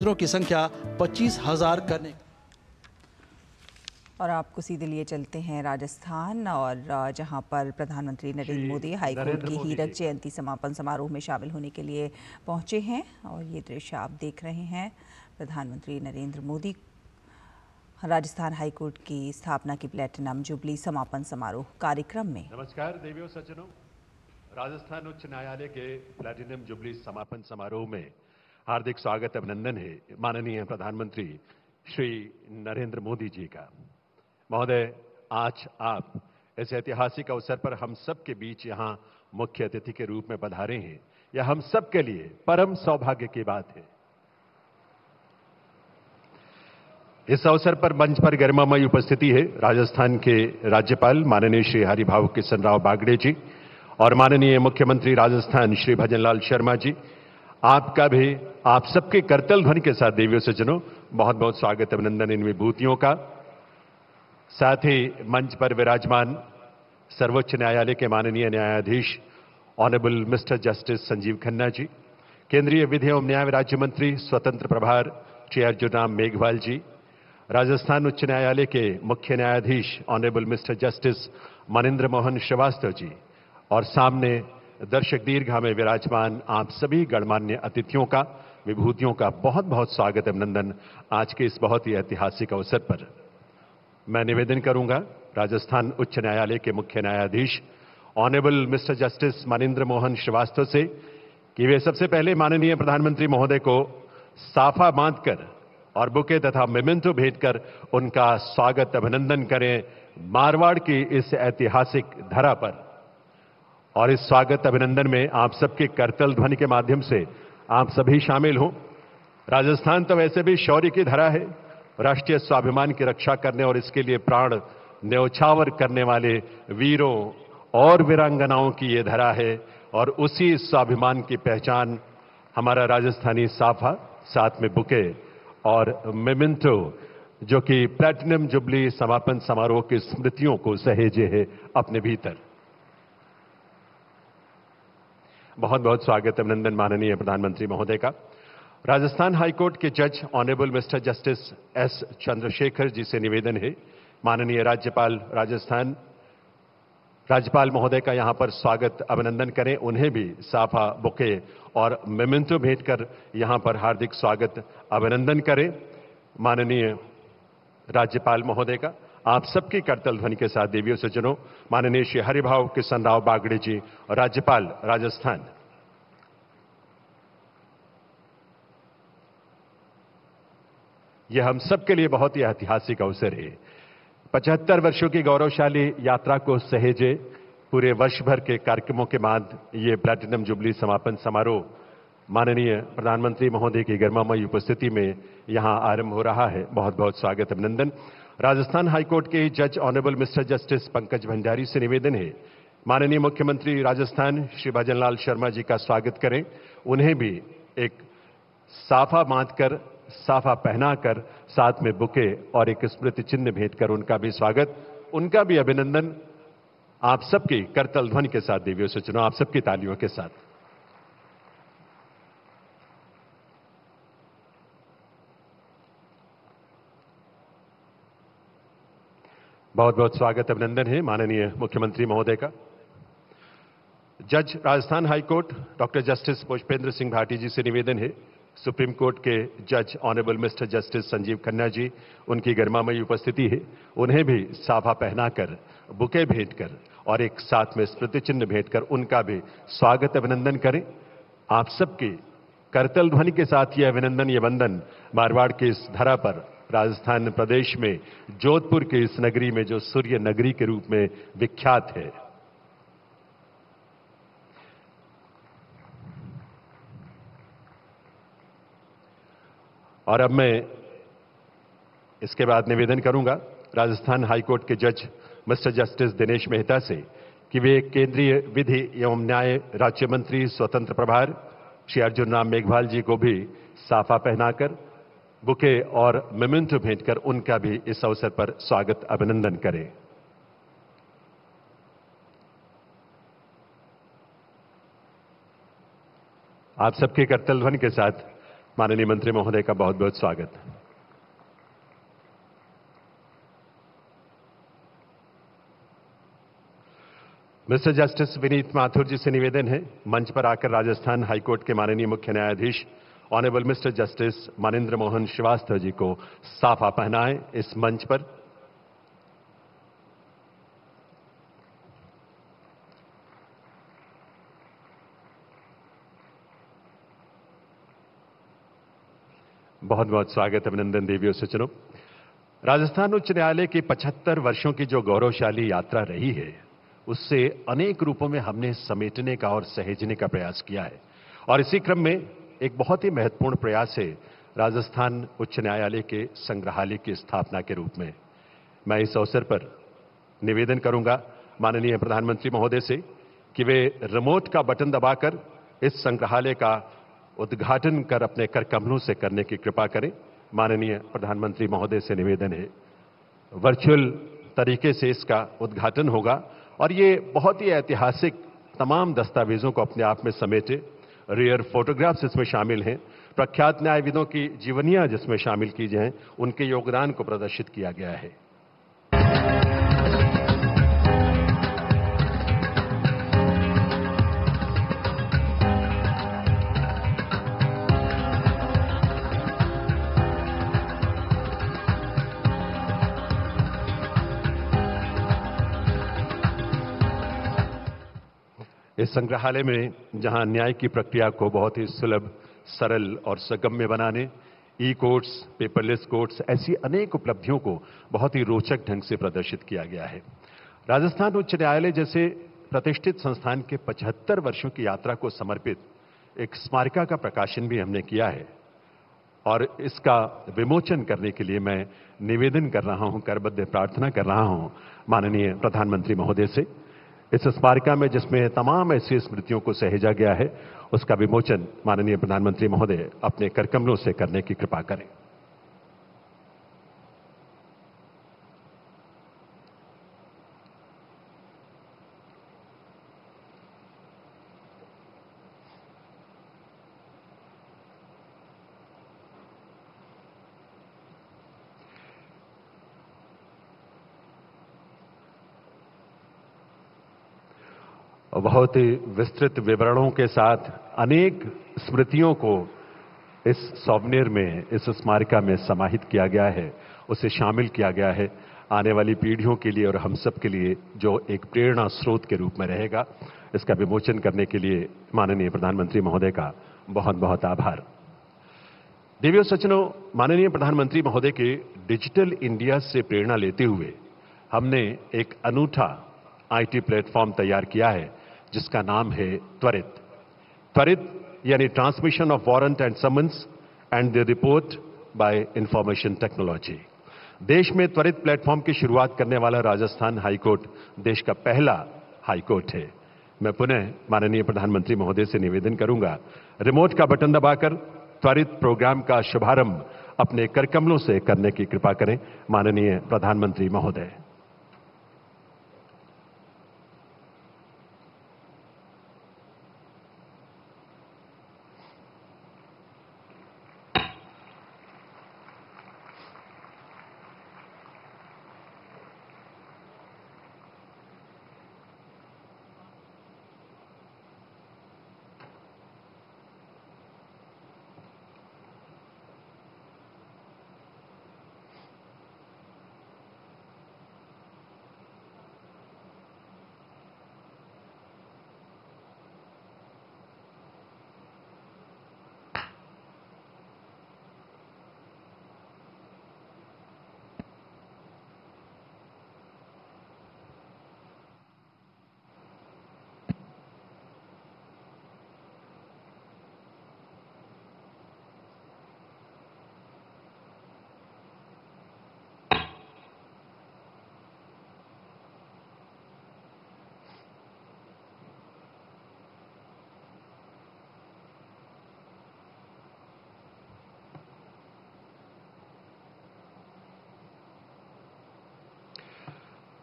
की संख्या 25,000 करने। और आपको सीधे लिए चलते हैं राजस्थान, और जहां पर प्रधानमंत्री नरेंद्र मोदी हाईकोर्ट की हीरक जयंती समापन समारोह में शामिल होने के लिए पहुंचे हैं। और ये दृश्य आप देख रहे हैं, प्रधानमंत्री नरेंद्र मोदी राजस्थान हाईकोर्ट की स्थापना की प्लेटिनम जुबली समापन समारोह कार्यक्रम में। नमस्कार देवियों सज्जनों, राजस्थान उच्च न्यायालय के प्लेटिनम जुबली समापन समारोह में हार्दिक स्वागत अभिनंदन है माननीय प्रधानमंत्री श्री नरेंद्र मोदी जी का। महोदय, आज आप इस ऐतिहासिक अवसर पर हम सब के बीच यहां मुख्य अतिथि के रूप में पधारे हैं। यह हम सब के लिए परम सौभाग्य की बात है। इस अवसर पर मंच पर गरिमामयी उपस्थिति है राजस्थान के राज्यपाल माननीय श्री हरिभाऊ किशनराव बागड़े जी और माननीय मुख्यमंत्री राजस्थान श्री भजनलाल शर्मा जी। आपका भी आप सबके करतल ध्वनि के साथ देवियों सज्जनों बहुत बहुत स्वागत अभिनंदन इन विभूतियों का। साथ ही मंच पर विराजमान सर्वोच्च न्यायालय के माननीय न्यायाधीश honourable mister justice Sanjiv Khanna ji, केंद्रीय विधि एवं न्याय राज्य मंत्री स्वतंत्र प्रभार श्री अर्जुन राम मेघवाल जी, राजस्थान उच्च न्यायालय के मुख्य न्यायाधीश honourable mister justice Manindra Mohan Shrivastava ji और सामने दर्शक दीर्घा में विराजमान आप सभी गणमान्य अतिथियों का, विभूतियों का बहुत बहुत स्वागत अभिनंदन आज के इस बहुत ही ऐतिहासिक अवसर पर। मैं निवेदन करूंगा राजस्थान उच्च न्यायालय के मुख्य न्यायाधीश honourable mister justice Manindra Mohan Shrivastava से कि वे सबसे पहले माननीय प्रधानमंत्री महोदय को साफा बांधकर और बुके तथा मेमेंटो भेंटकर उनका स्वागत अभिनंदन करें मारवाड़ की इस ऐतिहासिक धरा पर। और इस स्वागत अभिनंदन में आप सबके करतल ध्वनि के माध्यम से आप सभी शामिल हों। राजस्थान तो वैसे भी शौर्य की धरा है, राष्ट्रीय स्वाभिमान की रक्षा करने और इसके लिए प्राण न्यौछावर करने वाले वीरों और वीरांगनाओं की ये धरा है। और उसी स्वाभिमान की पहचान हमारा राजस्थानी साफा, साथ में बुके और मेमेंटो जो कि प्लैटिनम जुबली समापन समारोह की स्मृतियों को सहेजे है अपने भीतर। बहुत बहुत स्वागत अभिनंदन माननीय प्रधानमंत्री महोदय का। राजस्थान हाईकोर्ट के जज honourable mister justice S Chandrashekhar ji से निवेदन है माननीय राज्यपाल राजस्थान राज्यपाल महोदय का यहां पर स्वागत अभिनंदन करें, उन्हें भी साफा, बुके और मेमेंटो भेंट कर यहां पर हार्दिक स्वागत अभिनंदन करें माननीय राज्यपाल महोदय का। आप सबकी करतल ध्वनि के साथ देवियों सज्जनों माननीय श्री हरिभाऊ किशनराव बागड़े जी और राज्यपाल राजस्थान। यह हम सबके लिए बहुत ही ऐतिहासिक अवसर है। 75 वर्षों की गौरवशाली यात्रा को सहेजे पूरे वर्ष भर के कार्यक्रमों के बाद ये प्लैटिनम जुबली समापन समारोह माननीय प्रधानमंत्री महोदय की गरिमामयी उपस्थिति में यहां आरंभ हो रहा है। बहुत बहुत स्वागत अभिनंदन। राजस्थान हाईकोर्ट के जज honourable mister justice Pankaj Bhandari से निवेदन है माननीय मुख्यमंत्री राजस्थान श्री भजनलाल शर्मा जी का स्वागत करें, उन्हें भी एक साफा बांधकर, साफा पहनाकर, साथ में बुके और एक स्मृति चिन्ह भेंटकर उनका भी स्वागत, उनका भी अभिनंदन आप सबकी करतल ध्वनि के साथ देवियों सज्जनों, आप सबकी तालियों के साथ। बहुत बहुत स्वागत अभिनंदन है माननीय मुख्यमंत्री महोदय का। जज Rajasthan high court doctor justice Pushpendra Singh Bhati ji से निवेदन है सुप्रीम कोर्ट के जज honourable mister justice Sanjiv Khanna ji, उनकी गरिमामयी उपस्थिति है, उन्हें भी साफा पहनाकर, बुके भेंटकर और एक साथ में स्मृति चिन्ह भेंटकर उनका भी स्वागत अभिनंदन करें। आप सबके करतल ध्वनि के साथ ये अभिनंदन, ये वंदन मारवाड़ के इस धरा पर राजस्थान प्रदेश में जोधपुर के इस नगरी में जो सूर्य नगरी के रूप में विख्यात है। और अब मैं इसके बाद निवेदन करूंगा राजस्थान हाईकोर्ट के जज मिस्टर जस्टिस दिनेश मेहता से कि वे केंद्रीय विधि एवं न्याय राज्य मंत्री स्वतंत्र प्रभार श्री अर्जुन राम मेघवाल जी को भी साफा पहनाकर, बुके और मेमेंटो भेंटकर उनका भी इस अवसर पर स्वागत अभिनंदन करें। आप सबके करतल ध्वनि के साथ माननीय मंत्री महोदय का बहुत बहुत स्वागत। मिस्टर जस्टिस विनीत माथुर जी से निवेदन है मंच पर आकर राजस्थान हाईकोर्ट के माननीय मुख्य न्यायाधीश honourable mister justice Manindra Mohan Shrivastava ji को साफा पहनाएं इस मंच पर। बहुत बहुत स्वागत, अभिनंदन देवियों सज्जनों। राजस्थान उच्च न्यायालय की 75 वर्षों की जो गौरवशाली यात्रा रही है, उससे अनेक रूपों में हमने समेटने का और सहेजने का प्रयास किया है और इसी क्रम में एक बहुत ही महत्वपूर्ण प्रयास है राजस्थान उच्च न्यायालय के संग्रहालय की स्थापना के रूप में। मैं इस अवसर पर निवेदन करूंगा माननीय प्रधानमंत्री महोदय से कि वे रिमोट का बटन दबाकर इस संग्रहालय का उद्घाटन कर अपने कर कमलों से करने की कृपा करें। माननीय प्रधानमंत्री महोदय से निवेदन है, वर्चुअल तरीके से इसका उद्घाटन होगा और ये बहुत ही ऐतिहासिक तमाम दस्तावेजों को अपने आप में समेटे। रेयर फोटोग्राफ्स इसमें शामिल हैं, प्रख्यात न्यायविदों की जीवनियां जिसमें शामिल की जाएं, उनके योगदान को प्रदर्शित किया गया है। इस संग्रहालय में जहां न्याय की प्रक्रिया को बहुत ही सुलभ, सरल और सुगम्य बनाने, ई कोर्ट्स, पेपरलेस कोर्ट्स, ऐसी अनेक उपलब्धियों को बहुत ही रोचक ढंग से प्रदर्शित किया गया है। राजस्थान उच्च न्यायालय जैसे प्रतिष्ठित संस्थान के 75 वर्षों की यात्रा को समर्पित एक स्मारिका का प्रकाशन भी हमने किया है और इसका विमोचन करने के लिए मैं निवेदन कर रहा हूं, करबद्ध प्रार्थना कर रहा हूं माननीय प्रधानमंत्री महोदय से। इस स्मारिका में जिसमें तमाम ऐसी स्मृतियों को सहेजा गया है, उसका विमोचन माननीय प्रधानमंत्री महोदय अपने करकमलों से करने की कृपा करें। बहुत ही विस्तृत विवरणों के साथ अनेक स्मृतियों को इस सॉवनियर में, इस स्मारिका में समाहित किया गया है, उसे शामिल किया गया है आने वाली पीढ़ियों के लिए और हम सब के लिए, जो एक प्रेरणा स्रोत के रूप में रहेगा। इसका विमोचन करने के लिए माननीय प्रधानमंत्री महोदय का बहुत बहुत आभार। देवियों सज्जनों, माननीय प्रधानमंत्री महोदय के डिजिटल इंडिया से प्रेरणा लेते हुए हमने एक अनूठा आईटी प्लेटफॉर्म तैयार किया है जिसका नाम है त्वरित। त्वरित यानी transmission of warrant and summons and the report by information technology. देश में त्वरित प्लेटफॉर्म की शुरुआत करने वाला राजस्थान हाईकोर्ट देश का पहला हाईकोर्ट है। मैं पुनः माननीय प्रधानमंत्री महोदय से निवेदन करूंगा, रिमोट का बटन दबाकर त्वरित प्रोग्राम का शुभारंभ अपने करकमलों से करने की कृपा करें। माननीय प्रधानमंत्री महोदय।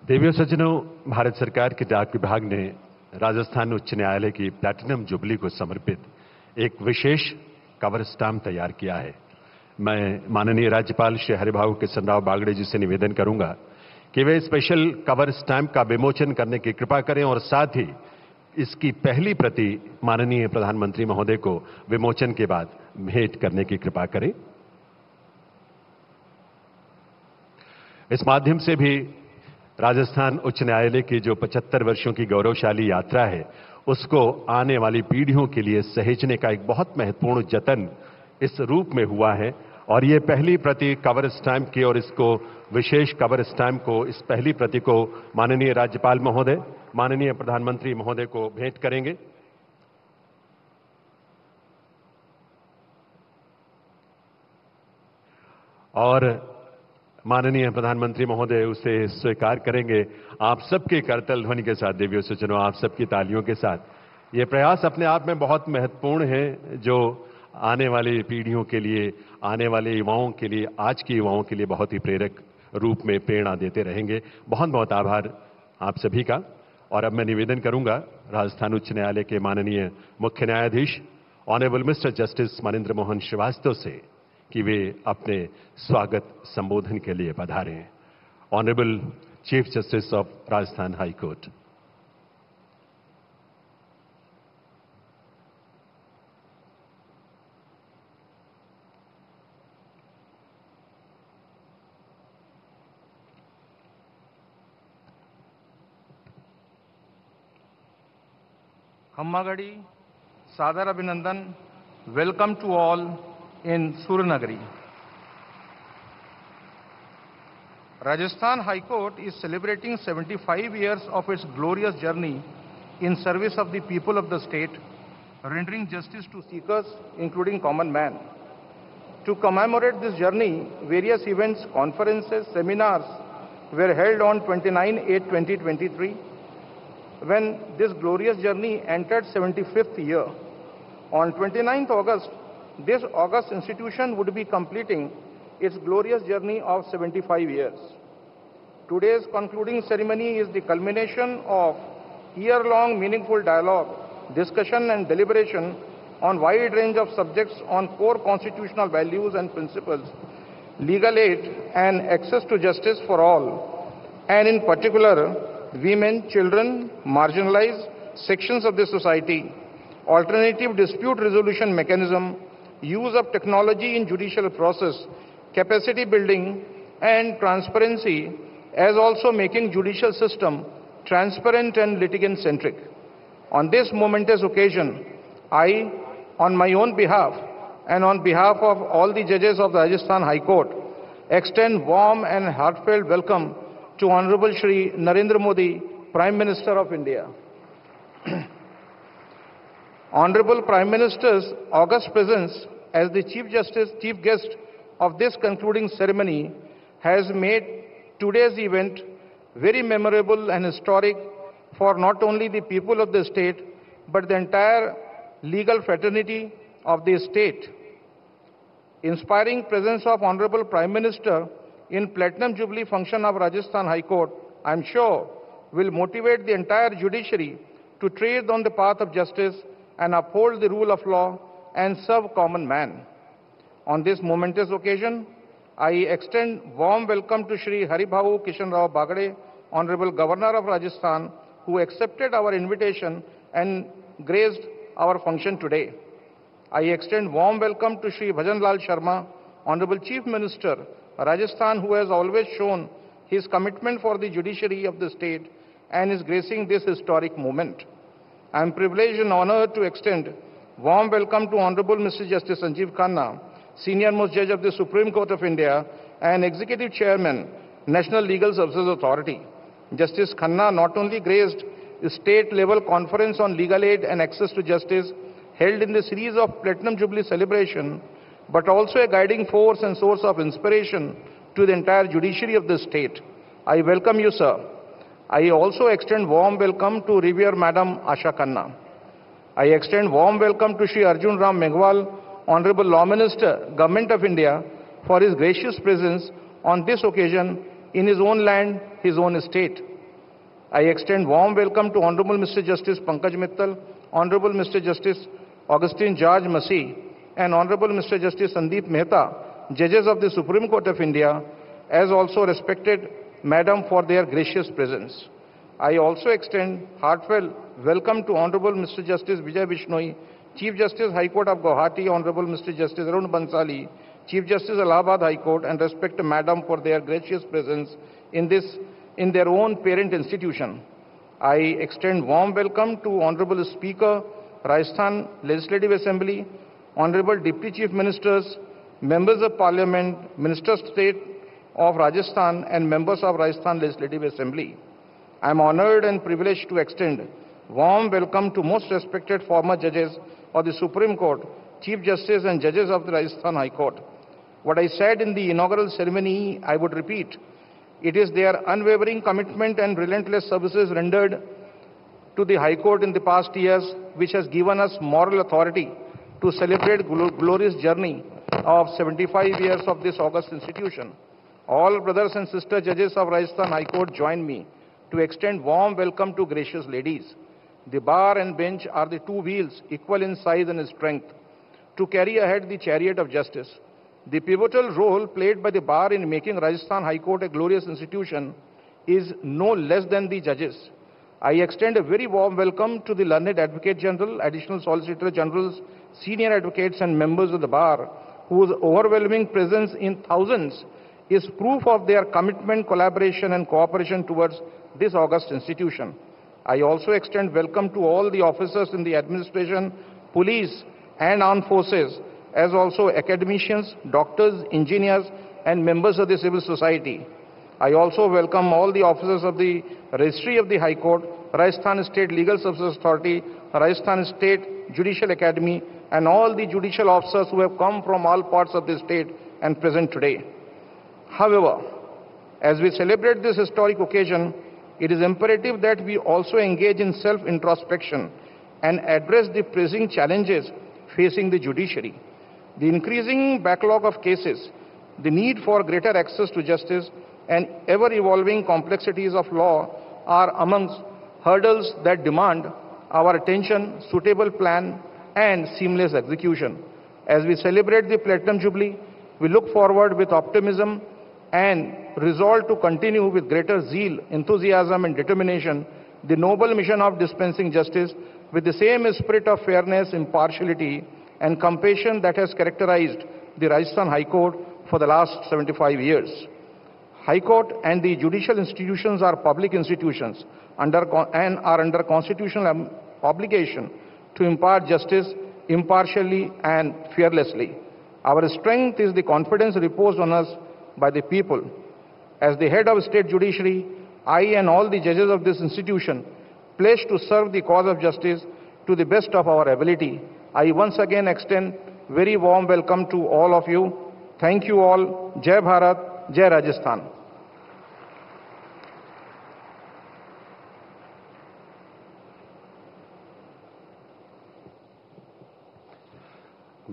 देवियों सज्जनों, भारत सरकार के डाक विभाग ने राजस्थान उच्च न्यायालय की प्लैटिनम जुबली को समर्पित एक विशेष कवर स्टैम्प तैयार किया है। मैं माननीय राज्यपाल श्री हरिभाऊ किशनराव बागड़े जी से निवेदन करूंगा कि वे स्पेशल कवर स्टैम्प का विमोचन करने की कृपा करें और साथ ही इसकी पहली प्रति माननीय प्रधानमंत्री महोदय को विमोचन के बाद भेंट करने की कृपा करें। इस माध्यम से भी राजस्थान उच्च न्यायालय की जो 75 वर्षों की गौरवशाली यात्रा है, उसको आने वाली पीढ़ियों के लिए सहेजने का एक बहुत महत्वपूर्ण जतन इस रूप में हुआ है। और ये पहली प्रति कवर स्टैम्प की और इसको विशेष कवर स्टैम्प को, इस पहली प्रति को माननीय राज्यपाल महोदय, माननीय प्रधानमंत्री महोदय को भेंट करेंगे। और माननीय प्रधानमंत्री महोदय उसे स्वीकार करेंगे। आप सबके करतल ध्वनि के साथ, देवियों से चुनो, आप सबकी तालियों के साथ। ये प्रयास अपने आप में बहुत महत्वपूर्ण है, जो आने वाली पीढ़ियों के लिए, आने वाले युवाओं के लिए, आज के युवाओं के लिए बहुत ही प्रेरक रूप में प्रेरणा देते रहेंगे। बहुत बहुत आभार आप सभी का। और अब मैं निवेदन करूंगा राजस्थान उच्च न्यायालय के माननीय मुख्य न्यायाधीश honourable mister justice Manindra Mohan Shrivastava से कि वे अपने स्वागत संबोधन के लिए पधारें। Honourable chief justice of Rajasthan high court. Hammagadi, Sadar Abhinandan, welcome to all in Suranagari. Rajasthan High Court is celebrating 75 years of its glorious journey in service of the people of the state, rendering justice to seekers, including common man. To commemorate this journey, various events, conferences, seminars were held on 29/8/2023. When this glorious journey entered 75th year. On 29th August, this august institution would be completing its glorious journey of 75 years. Today's concluding ceremony is the culmination of year-long meaningful dialogue, discussion and deliberation on wide range of subjects on core constitutional values and principles, legal aid and access to justice for all, and in particular, women, children, marginalized sections of the society, alternative dispute resolution mechanism, use of technology in judicial process, capacity building and transparency, as also making judicial system transparent and litigant-centric. On this momentous occasion, I, on my own behalf and on behalf of all the judges of the Rajasthan High Court, extend warm and heartfelt welcome to Honorable Shri Narendra Modi, Prime Minister of India. Honorable Prime Minister's august presence as the Chief Guest of this concluding ceremony has made today's event very memorable and historic for not only the people of the state, but the entire legal fraternity of the state. Inspiring presence of Honorable Prime Minister in Platinum Jubilee function of Rajasthan High Court, I am sure, will motivate the entire judiciary to tread on the path of justice and uphold the rule of law and serve common man. On this momentous occasion, I extend warm welcome to Shri Haribhavu Kishanrao Bagade, Honorable Governor of Rajasthan, who accepted our invitation and graced our function today. I extend warm welcome to Shri Bhajanlal Sharma, Honorable Chief Minister, Rajasthan, who has always shown his commitment for the judiciary of the state and is gracing this historic moment. I am privileged and honored to extend warm welcome to Honorable Mr. Justice Sanjeev Khanna, Senior Most Judge of the Supreme Court of India and Executive Chairman, National Legal Services Authority. Justice Khanna not only graced the state-level conference on legal aid and access to justice held in the series of Platinum Jubilee celebration, but also a guiding force and source of inspiration to the entire judiciary of the state. I welcome you, sir. I also extend warm welcome to Revered Madam Asha Khanna. I extend warm welcome to Shri Arjun Ram Meghwal, Honorable Law Minister, Government of India, for his gracious presence on this occasion in his own land, his own state. I extend warm welcome to Honorable Mr. Justice Pankaj Mittal, Honorable Mr. Justice Augustine George Massey, and Honorable Mr. Justice Sandeep Mehta, judges of the Supreme Court of India, as also respected Madam for their gracious presence. I also extend heartfelt welcome to Honorable Mr. Justice Vijay Bishnoi, Chief Justice High Court of Guwahati, Honorable Mr. Justice Arun Bansali, Chief Justice Allahabad High Court, and respect Madam for their gracious presence in their own parent institution. I extend warm welcome to Honorable Speaker, Rajasthan Legislative Assembly, Honorable Deputy Chief Ministers, Members of Parliament, Minister State of Rajasthan, and members of Rajasthan Legislative Assembly. I am honored and privileged to extend warm welcome to most respected former judges of the Supreme Court, Chief Justice and judges of the Rajasthan High Court. What I said in the inaugural ceremony, I would repeat. It is their unwavering commitment and relentless services rendered to the High Court in the past years which has given us moral authority to celebrate glorious journey of 75 years of this august institution. All brothers and sister judges of Rajasthan High Court join me to extend warm welcome to gracious ladies. The bar and bench are the two wheels equal in size and strength to carry ahead the chariot of justice. The pivotal role played by the bar in making Rajasthan High Court a glorious institution is no less than the judges. I extend a very warm welcome to the learned Advocate General, Additional Solicitor Generals, senior advocates and members of the bar, whose overwhelming presence in thousands is proof of their commitment, collaboration and cooperation towards this august institution. I also extend welcome to all the officers in the administration, police and armed forces, as also academicians, doctors, engineers and members of the civil society. I also welcome all the officers of the Registry of the High Court, Rajasthan State Legal Services Authority, Rajasthan State Judicial Academy and all the judicial officers who have come from all parts of the state and present today. However, as we celebrate this historic occasion, it is imperative that we also engage in self-introspection and address the pressing challenges facing the judiciary. The increasing backlog of cases, the need for greater access to justice, and ever-evolving complexities of law are amongst hurdles that demand our attention, suitable plan, and seamless execution. As we celebrate the Platinum Jubilee, we look forward with optimism and resolve to continue with greater zeal, enthusiasm, and determination the noble mission of dispensing justice with the same spirit of fairness, impartiality, and compassion that has characterized the Rajasthan High Court for the last 75 years. High Court and the judicial institutions are public institutions and are under constitutional obligation to impart justice impartially and fearlessly. Our strength is the confidence reposed on us by the people. As the head of state judiciary, I and all the judges of this institution pledge to serve the cause of justice to the best of our ability. I once again extend very warm welcome to all of you. Thank you all. Jai Bharat, Jai Rajasthan.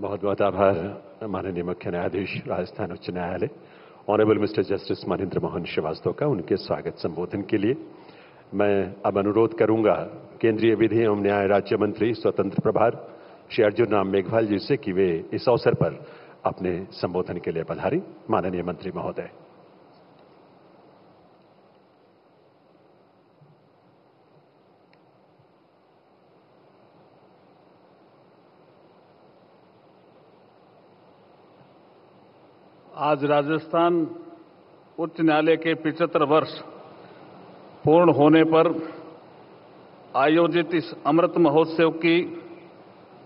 बहुत बहुत आभार माननीय मुख्य न्यायाधीश राजस्थान उच्च न्यायालय honourable mister justice Manindra Mohan Shrivastava का उनके स्वागत संबोधन के लिए। मैं अब अनुरोध करूंगा केंद्रीय विधि एवं न्याय राज्य मंत्री स्वतंत्र प्रभार श्री अर्जुन राम मेघवाल जी से कि वे इस अवसर पर अपने संबोधन के लिए पधारें। माननीय मंत्री महोदय। आज राजस्थान उच्च न्यायालय के 75 वर्ष पूर्ण होने पर आयोजित इस अमृत महोत्सव की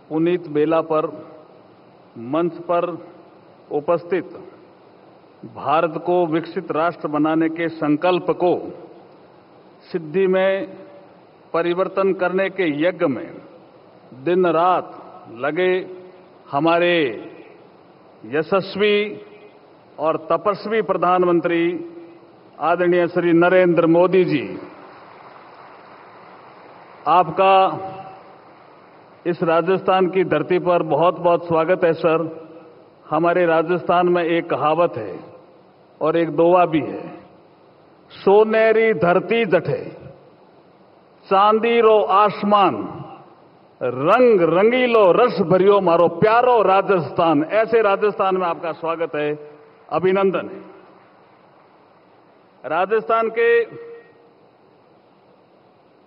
पुनीत बेला पर मंच पर उपस्थित भारत को विकसित राष्ट्र बनाने के संकल्प को सिद्धि में परिवर्तन करने के यज्ञ में दिन रात लगे हमारे यशस्वी और तपस्वी प्रधानमंत्री आदरणीय श्री नरेंद्र मोदी जी, आपका इस राजस्थान की धरती पर बहुत बहुत स्वागत है सर। हमारे राजस्थान में एक कहावत है और एक दोहा भी है, सोनेरी धरती जठे चांदी रो आसमान रंग रंगीलो रस भरियो मारो प्यारो राजस्थान, ऐसे राजस्थान में आपका स्वागत है, अभिनंदन है। राजस्थान के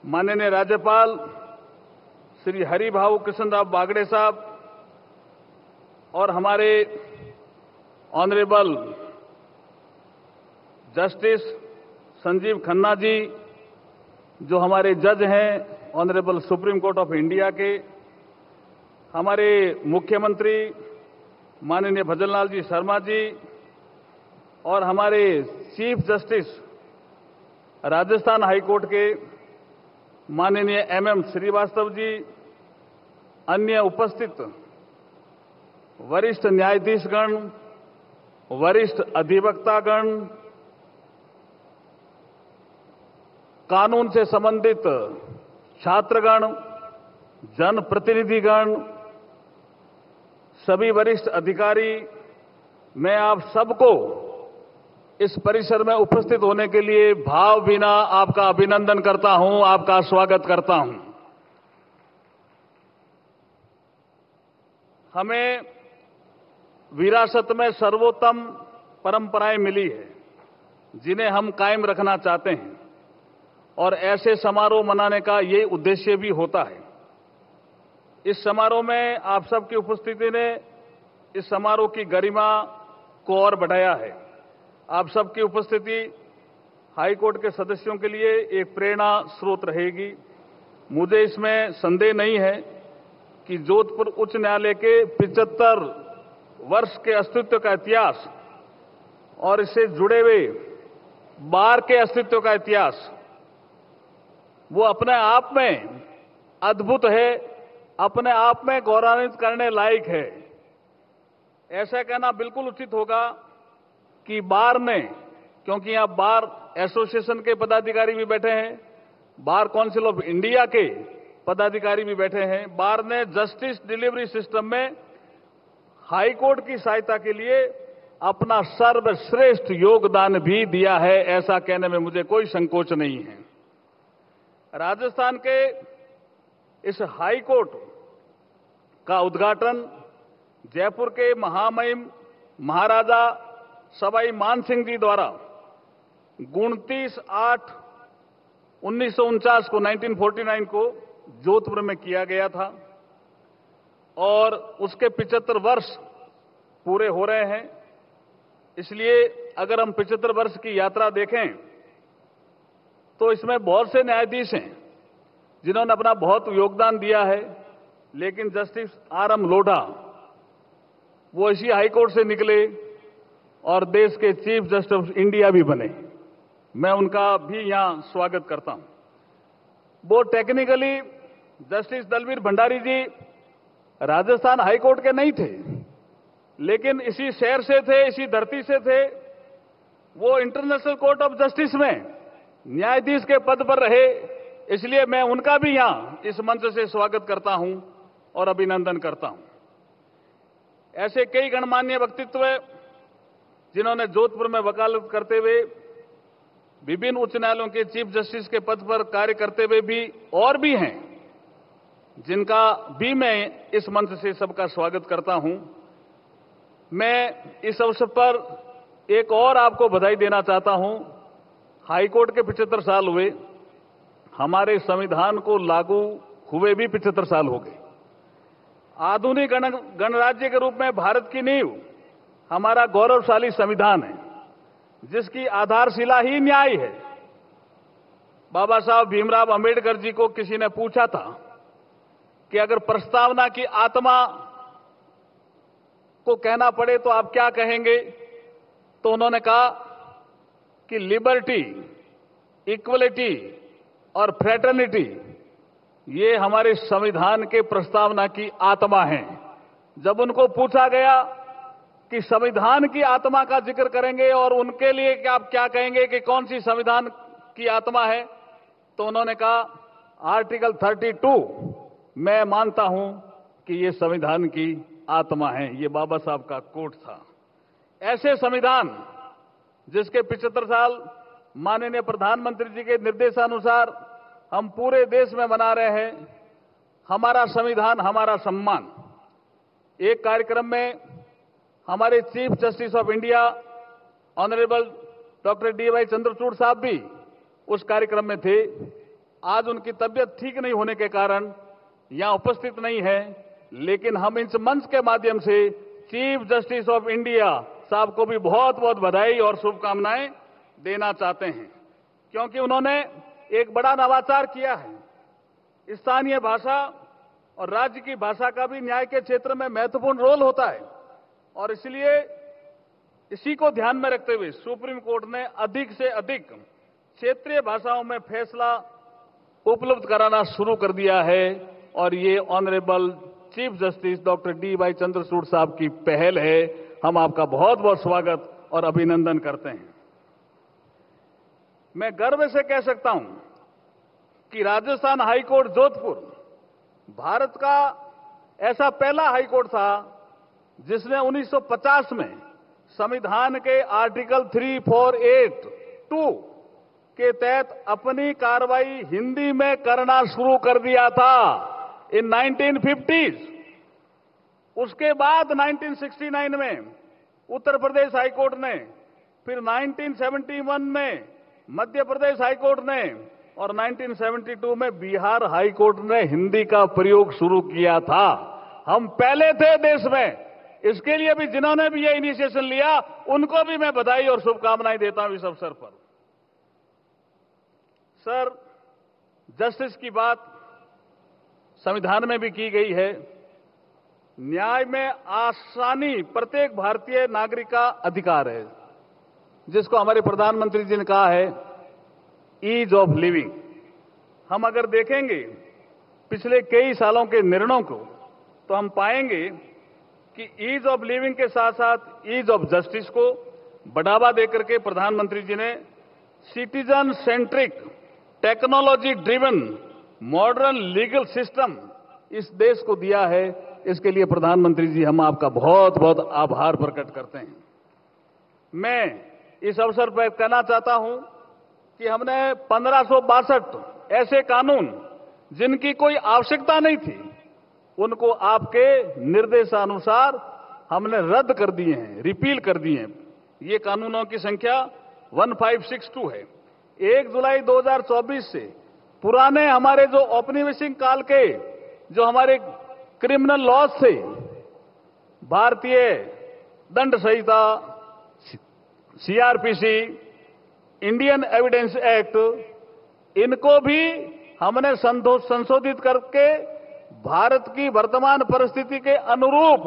माननीय राज्यपाल श्री हरिभाऊ कृष्णराव बागड़े साहब और हमारे ऑनरेबल जस्टिस संजीव खन्ना जी, जो हमारे जज हैं honourable supreme court of India के, हमारे मुख्यमंत्री माननीय भजनलाल जी शर्मा जी और हमारे chief justice Rajasthan high court के माननीय MM श्रीवास्तव जी, अन्य उपस्थित वरिष्ठ न्यायाधीशगण, वरिष्ठ अधिवक्तागण, कानून से संबंधित छात्रगण, जनप्रतिनिधिगण, सभी वरिष्ठ अधिकारी, मैं आप सबको इस परिसर में उपस्थित होने के लिए भावभीना आपका अभिनंदन करता हूं, आपका स्वागत करता हूं। हमें विरासत में सर्वोत्तम परंपराएं मिली है जिन्हें हम कायम रखना चाहते हैं, और ऐसे समारोह मनाने का ये उद्देश्य भी होता है। इस समारोह में आप सबकी उपस्थिति ने इस समारोह की गरिमा को और बढ़ाया है। आप सबकी उपस्थिति हाई कोर्ट के सदस्यों के लिए एक प्रेरणा स्रोत रहेगी। मुझे इसमें संदेह नहीं है कि जोधपुर उच्च न्यायालय के 75 वर्ष के अस्तित्व का इतिहास और इससे जुड़े हुए बार के अस्तित्व का इतिहास वो अपने आप में अद्भुत है, अपने आप में गौरवान्वित करने लायक है। ऐसा कहना बिल्कुल उचित होगा कि बार ने, क्योंकि यहां बार एसोसिएशन के पदाधिकारी भी बैठे हैं, बार काउंसिल ऑफ इंडिया के पदाधिकारी भी बैठे हैं, बार ने जस्टिस डिलीवरी सिस्टम में हाई कोर्ट की सहायता के लिए अपना सर्वश्रेष्ठ योगदान भी दिया है। ऐसा कहने में मुझे कोई संकोच नहीं है। राजस्थान के इस हाई कोर्ट का उद्घाटन जयपुर के महामहिम महाराजा सवाई मानसिंह जी द्वारा 29/8/1949 को 1949 को जोधपुर में किया गया था, और उसके 75 वर्ष पूरे हो रहे हैं। इसलिए अगर हम 75 वर्ष की यात्रा देखें तो इसमें बहुत से न्यायाधीश हैं जिन्होंने अपना बहुत योगदान दिया है, लेकिन जस्टिस RM लोढ़ा वो इसी हाई कोर्ट से निकले और देश के चीफ जस्टिस ऑफ इंडिया भी बने। मैं उनका भी यहां स्वागत करता हूं। वो टेक्निकली जस्टिस दलवीर भंडारी जी राजस्थान हाई कोर्ट के नहीं थे, लेकिन इसी शहर से थे, इसी धरती से थे। वो इंटरनेशनल कोर्ट ऑफ जस्टिस में न्यायाधीश के पद पर रहे, इसलिए मैं उनका भी यहां इस मंच से स्वागत करता हूं और अभिनंदन करता हूं। ऐसे कई गणमान्य व्यक्तित्व जिन्होंने जोधपुर में वकालत करते हुए विभिन्न उच्च न्यायालयों के चीफ जस्टिस के पद पर कार्य करते हुए भी और भी हैं, जिनका भी मैं इस मंच से सबका स्वागत करता हूं। मैं इस अवसर पर एक और आपको बधाई देना चाहता हूं। हाई कोर्ट के 75 साल हुए, हमारे संविधान को लागू हुए भी 75 साल हो गए। आधुनिक गणराज्य के रूप में भारत की नींव हमारा गौरवशाली संविधान है, जिसकी आधारशिला ही न्याय है। बाबा साहब भीमराव अंबेडकर जी को किसी ने पूछा था कि अगर प्रस्तावना की आत्मा को कहना पड़े तो आप क्या कहेंगे, तो उन्होंने कहा कि लिबर्टी, इक्वलिटी और फ्रेटर्निटी ये हमारे संविधान के प्रस्तावना की आत्मा है। जब उनको पूछा गया कि संविधान की आत्मा का जिक्र करेंगे और उनके लिए कि आप क्या कहेंगे कि कौन सी संविधान की आत्मा है, तो उन्होंने कहा आर्टिकल 32 मैं मानता हूं कि ये संविधान की आत्मा है। ये बाबा साहब का कोट था। ऐसे संविधान जिसके 75 साल माननीय प्रधानमंत्री जी के निर्देशानुसार हम पूरे देश में मना रहे हैं, हमारा संविधान हमारा सम्मान। एक कार्यक्रम में हमारे chief justice of India honourable doctor D.Y.. Chandrachud साहब भी उस कार्यक्रम में थे। आज उनकी तबीयत ठीक नहीं होने के कारण यहां उपस्थित नहीं है, लेकिन हम इस मंच के माध्यम से चीफ जस्टिस ऑफ इंडिया साहब को भी बहुत बहुत बधाई और शुभकामनाएं देना चाहते हैं, क्योंकि उन्होंने एक बड़ा नवाचार किया है। स्थानीय भाषा और राज्य की भाषा का भी न्याय के क्षेत्र में महत्वपूर्ण रोल होता है, और इसलिए इसी को ध्यान में रखते हुए सुप्रीम कोर्ट ने अधिक से अधिक क्षेत्रीय भाषाओं में फैसला उपलब्ध कराना शुरू कर दिया है, और ये honourable chief justice doctor D.Y.. Chandrachud साहब की पहल है। हम आपका बहुत बहुत स्वागत और अभिनंदन करते हैं। मैं गर्व से कह सकता हूं कि राजस्थान हाईकोर्ट जोधपुर भारत का ऐसा पहला हाईकोर्ट था जिसने 1950 में संविधान के आर्टिकल 348(2) के तहत अपनी कार्रवाई हिंदी में करना शुरू कर दिया था इन 1950s। उसके बाद 1969 में उत्तर प्रदेश हाईकोर्ट ने, फिर 1971 में मध्य प्रदेश हाईकोर्ट ने, और 1972 में बिहार हाईकोर्ट ने हिंदी का प्रयोग शुरू किया था। हम पहले थे देश में। इसके लिए भी जिन्होंने भी ये इनिशिएशन लिया उनको भी मैं बधाई और शुभकामनाएं देता हूं इस अवसर पर। सर, जस्टिस की बात संविधान में भी की गई है। न्याय में आसानी प्रत्येक भारतीय नागरिक का अधिकार है, जिसको हमारे प्रधानमंत्री जी ने कहा है ईज ऑफ लिविंग। हम अगर देखेंगे पिछले कई सालों के निर्णयों को, तो हम पाएंगे कि ईज ऑफ लिविंग के साथ साथ ईज ऑफ जस्टिस को बढ़ावा देकर के प्रधानमंत्री जी ने citizen centric technology driven modern legal system इस देश को दिया है। इसके लिए प्रधानमंत्री जी हम आपका बहुत बहुत आभार प्रकट करते हैं। मैं इस अवसर पर कहना चाहता हूं कि हमने 1562 ऐसे कानून जिनकी कोई आवश्यकता नहीं थी, उनको आपके निर्देशानुसार हमने रद्द कर दिए हैं, रिपील कर दिए हैं। ये कानूनों की संख्या 1562 है। 1 जुलाई 2024 से पुराने हमारे जो औपनिवेशिक काल के जो हमारे क्रिमिनल लॉज थे, भारतीय दंड संहिता, सीआरपीसी, इंडियन एविडेंस एक्ट, इनको भी हमने संशोधित करके भारत की वर्तमान परिस्थिति के अनुरूप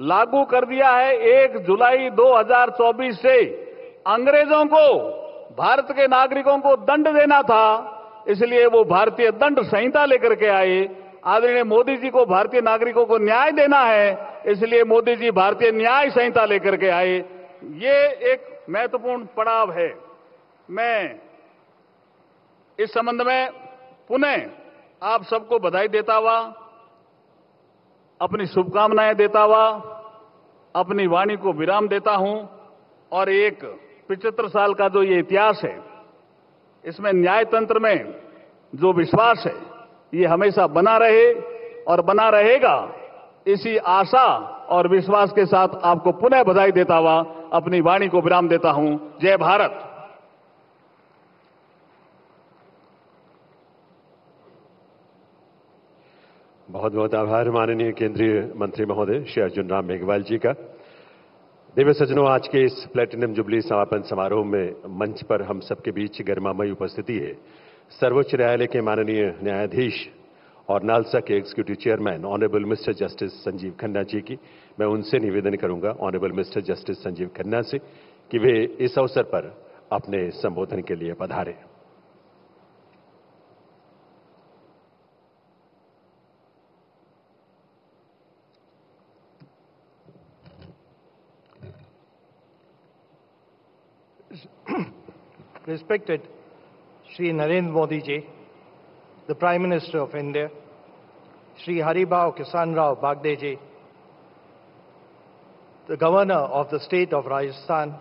लागू कर दिया है। 1 जुलाई 2024 से अंग्रेजों को भारत के नागरिकों को दंड देना था, इसलिए वो भारतीय दंड संहिता लेकर के आए। आदरणीय मोदी जी को भारतीय नागरिकों को न्याय देना है, इसलिए मोदी जी भारतीय न्याय संहिता लेकर के आए। ये एक महत्वपूर्ण पड़ाव है। मैं इस संबंध में पुनः आप सबको बधाई देता हुआ, अपनी शुभकामनाएं देता हुआ, अपनी वाणी को विराम देता हूं, और एक 75 साल का जो ये इतिहास है, इसमें न्यायतंत्र में जो विश्वास है ये हमेशा बना रहे और बना रहेगा। इसी आशा और विश्वास के साथ आपको पुनः बधाई देता हुआ अपनी वाणी को विराम देता हूं। जय भारत। बहुत बहुत आभार माननीय केंद्रीय मंत्री महोदय श्री अर्जुन राम मेघवाल जी का। दिव्य सज्जनों, आज के इस प्लेटिनम जुबली समापन समारोह में मंच पर हम सबके बीच गरिमामयी उपस्थिति है सर्वोच्च न्यायालय के माननीय न्यायाधीश और नालसा के executive chairman honourable mister justice Sanjiv Khanna ji की। मैं उनसे निवेदन करूंगा honourable mister justice Sanjiv Khanna से कि वे इस अवसर पर अपने संबोधन के लिए पधारें। Respected Shri Narendra Modi ji, the Prime Minister of India, Shri Haribhau Kisan Rao Bagde ji, the Governor of the State of Rajasthan,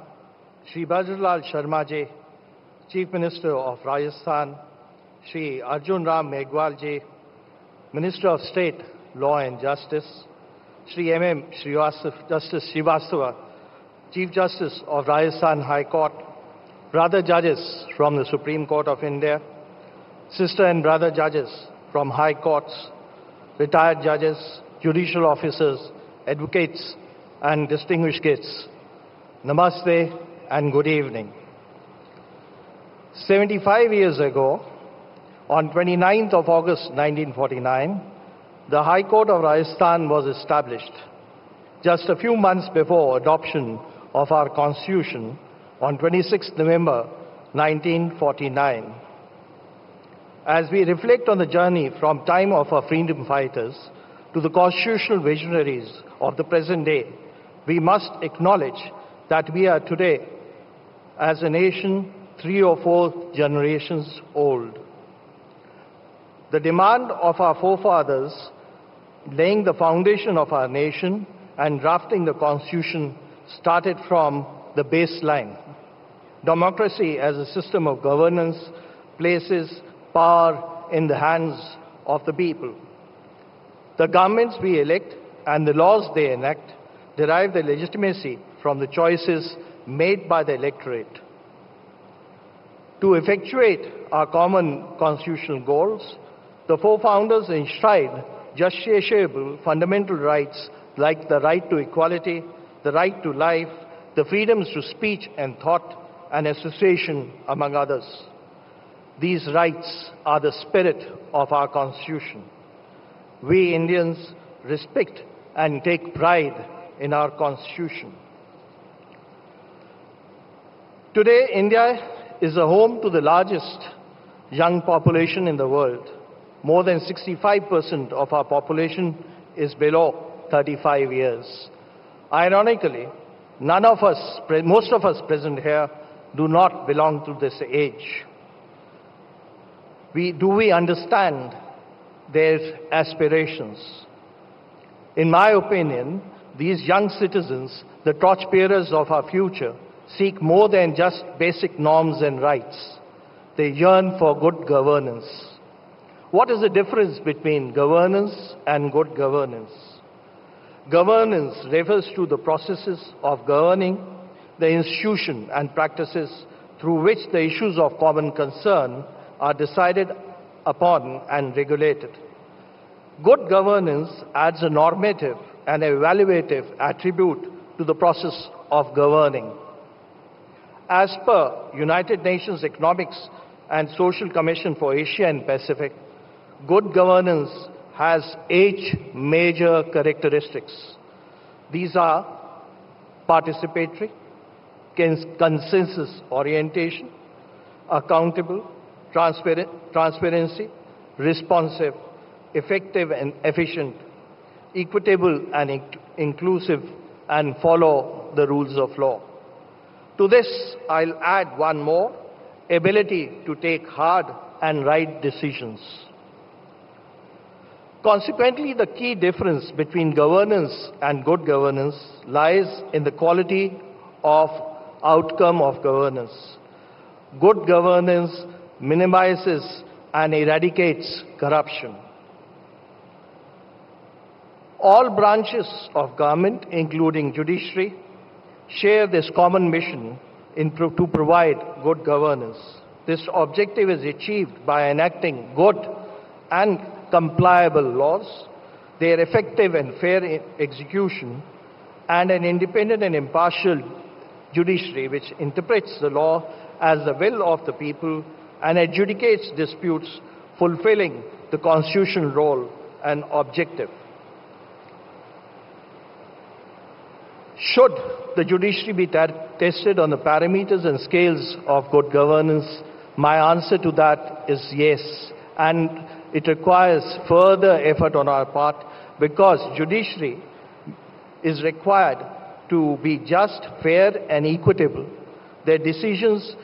Shri Bajralal Sharma ji, Chief Minister of Rajasthan, Shri Arjun Ram Meghwal ji, Minister of State, Law and Justice, Shri M.M. Justice Srivastava, Chief Justice of Rajasthan High Court, brother judges from the Supreme Court of India, sister and brother judges from high courts, retired judges, judicial officers, advocates, and distinguished guests. Namaste and good evening. 75 years ago, on 29th of August 1949, the High Court of Rajasthan was established. Just a few months before adoption of our Constitution on 26th November 1949. As we reflect on the journey from time of our freedom fighters to the constitutional visionaries of the present day, we must acknowledge that we are today, as a nation, 3 or 4 generations old. The demand of our forefathers, laying the foundation of our nation and drafting the Constitution, started from the baseline. Democracy as a system of governance places power in the hands of the people. The governments we elect and the laws they enact derive their legitimacy from the choices made by the electorate. To effectuate our common constitutional goals, the forefounders enshrined justiciable fundamental rights like the right to equality, the right to life, the freedoms to speech and thought and association, among others. These rights are the spirit of our Constitution. We Indians respect and take pride in our Constitution. Today, India is a home to the largest young population in the world. More than 65% of our population is below 35 years. Ironically, most of us present here do not belong to this age. Do we understand their aspirations? In my opinion, these young citizens, the torchbearers of our future, seek more than just basic norms and rights. They yearn for good governance. What is the difference between governance and good governance? Governance refers to the processes of governing, the institution and practices through which the issues of common concern are decided upon and regulated. Good governance adds a normative and evaluative attribute to the process of governing. As per United Nations Economics and Social Commission for Asia and Pacific, good governance has 8 major characteristics. These are participatory, consensus orientation, accountable, transparency, responsive, effective and efficient, equitable and inclusive, and follow the rules of law. To this, I'll add one more: ability to take hard and right decisions. Consequently, the key difference between governance and good governance lies in the quality of outcome of governance. Good governance minimizes and eradicates corruption. All branches of government, including judiciary, share this common mission to provide good governance. This objective is achieved by enacting good and compliable laws, their effective and fair execution, and an independent and impartial judiciary which interprets the law as the will of the people and adjudicates disputes, fulfilling the constitutional role and objective. Should the judiciary be tested on the parameters and scales of good governance, my answer to that is yes, and it requires further effort on our part, because judiciary is required to be just, fair and equitable. Their decisions,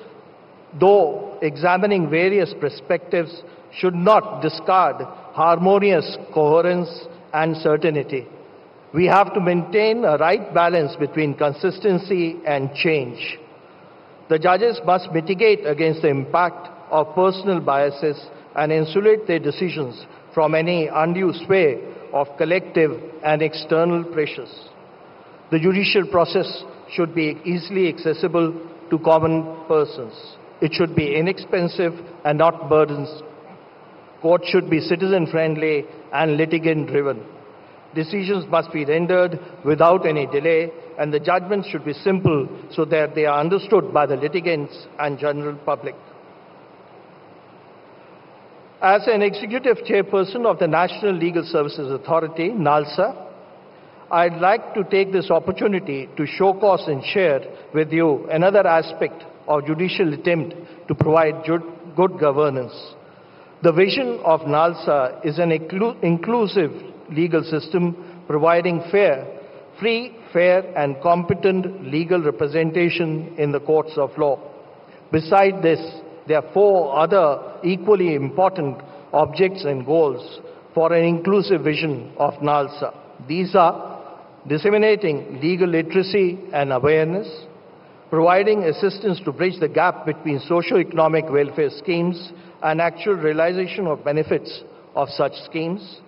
though examining various perspectives, should not discard harmonious coherence and certainty. We have to maintain a right balance between consistency and change. The judges must mitigate against the impact of personal biases and insulate their decisions from any undue sway of collective and external pressures. The judicial process should be easily accessible to common persons. It should be inexpensive and not burdensome. Courts should be citizen-friendly and litigant-driven. Decisions must be rendered without any delay, and the judgments should be simple so that they are understood by the litigants and general public. As an executive chairperson of the National Legal Services Authority, NALSA, I'd like to take this opportunity to show cause and share with you another aspect of judicial attempt to provide good governance. The vision of NALSA is an inclusive legal system providing free, fair and competent legal representation in the courts of law. Besides this, there are 4 other equally important objects and goals for an inclusive vision of NALSA. These are disseminating legal literacy and awareness, providing assistance to bridge the gap between socio-economic welfare schemes and actual realization of benefits of such schemes,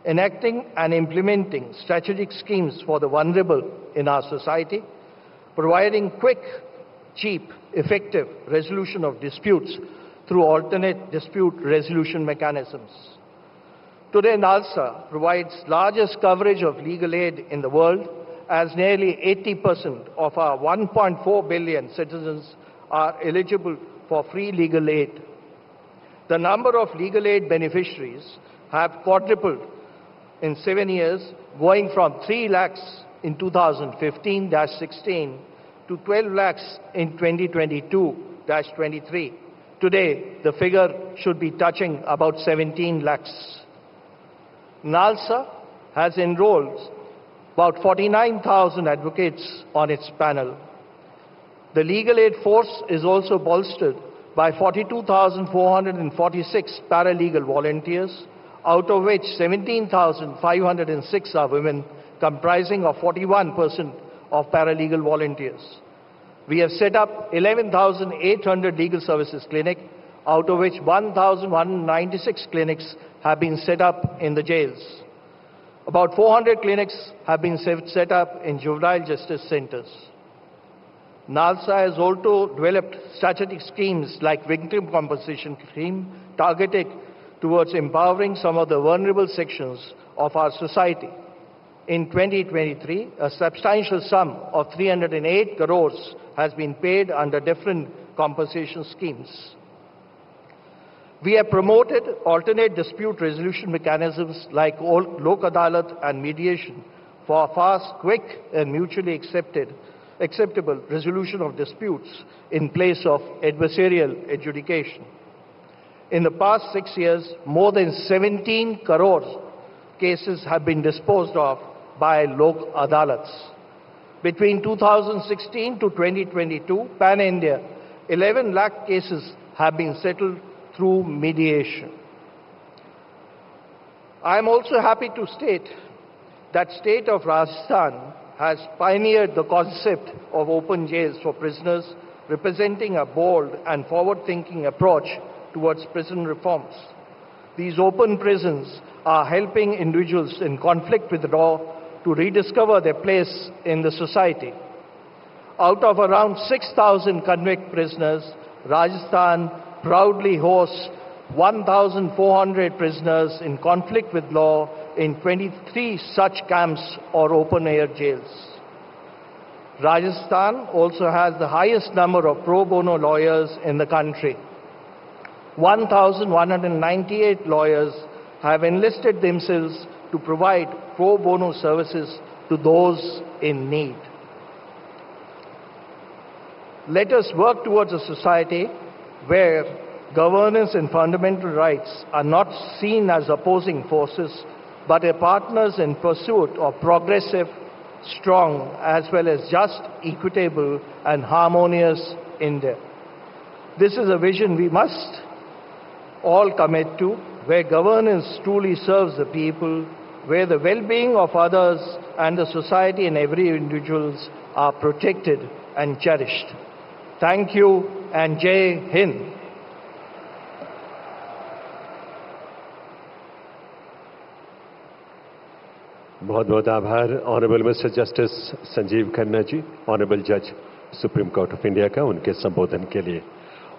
enacting and implementing strategic schemes for the vulnerable in our society, providing quick, cheap, effective resolution of disputes through alternate dispute resolution mechanisms. Today, NALSA provides largest coverage of legal aid in the world, as nearly 80% of our 1.4 billion citizens are eligible for free legal aid. The number of legal aid beneficiaries have quadrupled in 7 years, going from 3 lakhs in 2015-16 to 12 lakhs in 2022-23. Today, the figure should be touching about 17 lakhs. NALSA has enrolled about 49,000 advocates on its panel. The legal aid force is also bolstered by 42,446 paralegal volunteers, out of which 17,506 are women, comprising of 41% of paralegal volunteers. We have set up 11,800 legal services clinics, out of which 1,196 clinics have been set up in the jails. About 400 clinics have been set up in juvenile justice centers. NALSA has also developed strategic schemes like victim compensation scheme targeted towards empowering some of the vulnerable sections of our society. In 2023, a substantial sum of 308 crores has been paid under different compensation schemes. We have promoted alternate dispute resolution mechanisms like Lok Adalat and mediation for fast, quick and mutually acceptable resolution of disputes in place of adversarial adjudication. In the past 6 years, more than 17 crores cases have been disposed of by Lok Adalats. Between 2016 to 2022, pan-India, 11 lakh cases have been settled through mediation. I am also happy to state that state of Rajasthan has pioneered the concept of open jails for prisoners, representing a bold and forward-thinking approach towards prison reforms. These open prisons are helping individuals in conflict with the law to rediscover their place in the society. Out of around 6,000 convict prisoners, Rajasthan proudly hosts 1,400 prisoners in conflict with law in 23 such camps or open-air jails. Rajasthan also has the highest number of pro bono lawyers in the country. 1,198 lawyers have enlisted themselves to provide pro bono services to those in need. Let us work towards a society where governance and fundamental rights are not seen as opposing forces, but as partners in pursuit of progressive, strong, as well as just, equitable, and harmonious India. This is a vision we must all commit to, where governance truly serves the people, where the well-being of others and the society and every individual are protected and cherished. Thank you and Jai Hind. बहुत बहुत आभार honourable mister justice Sanjiv Khanna ji, honourable जज supreme court of India का, उनके संबोधन के लिए।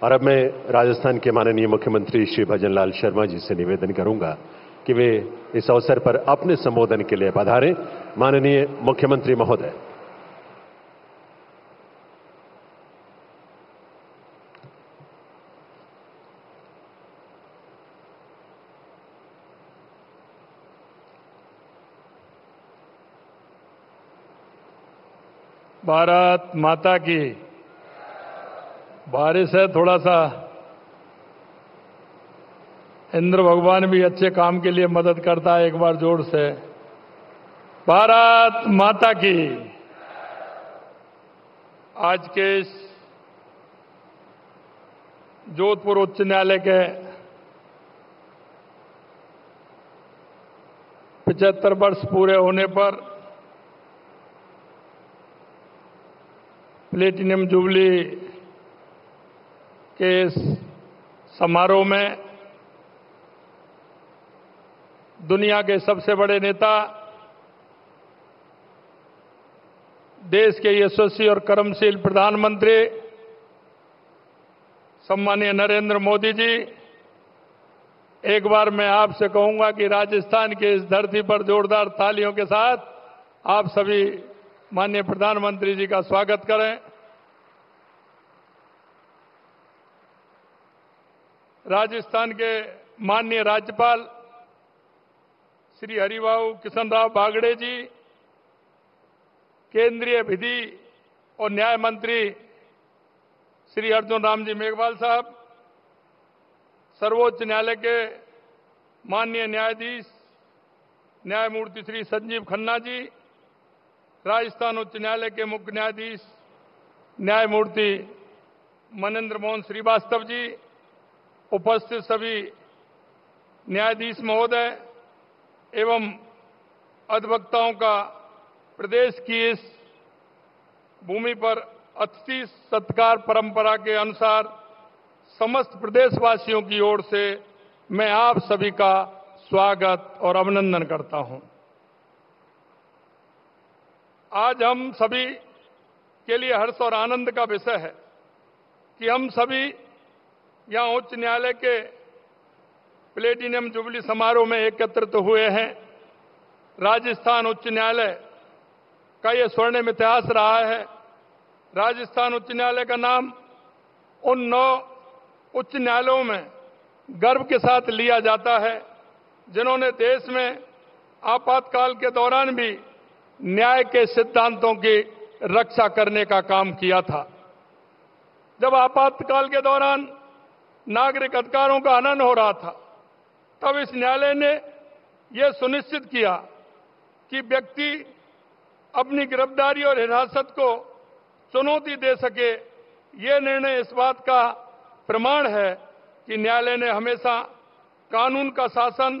और अब मैं राजस्थान के माननीय मुख्यमंत्री श्री भजनलाल शर्मा जी से निवेदन करूंगा कि वे इस अवसर पर अपने संबोधन के लिए पधारें। माननीय मुख्यमंत्री महोदय। भारत माता की। बारिश है, थोड़ा सा इंद्र भगवान भी अच्छे काम के लिए मदद करता है। एक बार जोर से भारत माता की। आज के इस जोधपुर उच्च न्यायालय के 75 वर्ष पूरे होने पर प्लेटिनम जुबली के इस समारोह में दुनिया के सबसे बड़े नेता, देश के यशस्वी और कर्मशील प्रधानमंत्री सम्मानीय नरेंद्र मोदी जी, एक बार मैं आपसे कहूंगा कि राजस्थान के इस धरती पर जोरदार तालियों के साथ आप सभी माननीय प्रधानमंत्री जी का स्वागत करें। राजस्थान के माननीय राज्यपाल श्री हरिभाऊ किशनराव बागड़े जी, केंद्रीय विधि और न्याय मंत्री श्री अर्जुन राम जी मेघवाल साहब, सर्वोच्च न्यायालय के माननीय न्यायाधीश न्यायमूर्ति श्री संजीव खन्ना जी, राजस्थान उच्च न्यायालय के मुख्य न्यायाधीश न्यायमूर्ति मनेन्द्र मोहन श्रीवास्तव जी, उपस्थित सभी न्यायाधीश महोदय एवं अधिवक्ताओं का प्रदेश की इस भूमि पर अतिथि सत्कार परंपरा के अनुसार समस्त प्रदेशवासियों की ओर से मैं आप सभी का स्वागत और अभिनंदन करता हूं। आज हम सभी के लिए हर्ष और आनंद का विषय है कि हम सभी यहां उच्च न्यायालय के प्लेटिनम जुबली समारोह में एकत्रित हुए हैं। राजस्थान उच्च न्यायालय का यह स्वर्णिम इतिहास रहा है। राजस्थान उच्च न्यायालय का नाम उन 9 उच्च न्यायालयों में गर्व के साथ लिया जाता है जिन्होंने देश में आपातकाल के दौरान भी न्याय के सिद्धांतों की रक्षा करने का काम किया था। जब आपातकाल के दौरान नागरिक अधिकारों का हनन हो रहा था, तब इस न्यायालय ने यह सुनिश्चित किया कि व्यक्ति अपनी गिरफ्तारी और हिरासत को चुनौती दे सके। यह निर्णय इस बात का प्रमाण है कि न्यायालय ने हमेशा कानून का शासन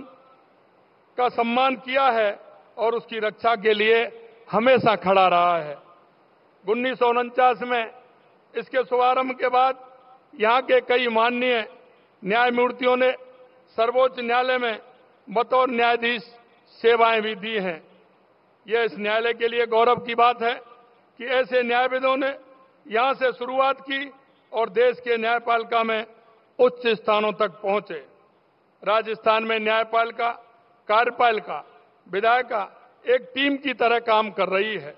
का सम्मान किया है और उसकी रक्षा के लिए हमेशा खड़ा रहा है। 1949 में इसके शुभारंभ के बाद यहां के कई माननीय न्यायमूर्तियों ने सर्वोच्च न्यायालय में बतौर न्यायाधीश सेवाएं भी दी हैं। यह इस न्यायालय के लिए गौरव की बात है कि ऐसे न्यायविदों ने यहां से शुरुआत की और देश के न्यायपालिका में उच्च स्थानों तक पहुंचे। राजस्थान में न्यायपालिका, कार्यपालिका, विधायिका एक टीम की तरह काम कर रही है।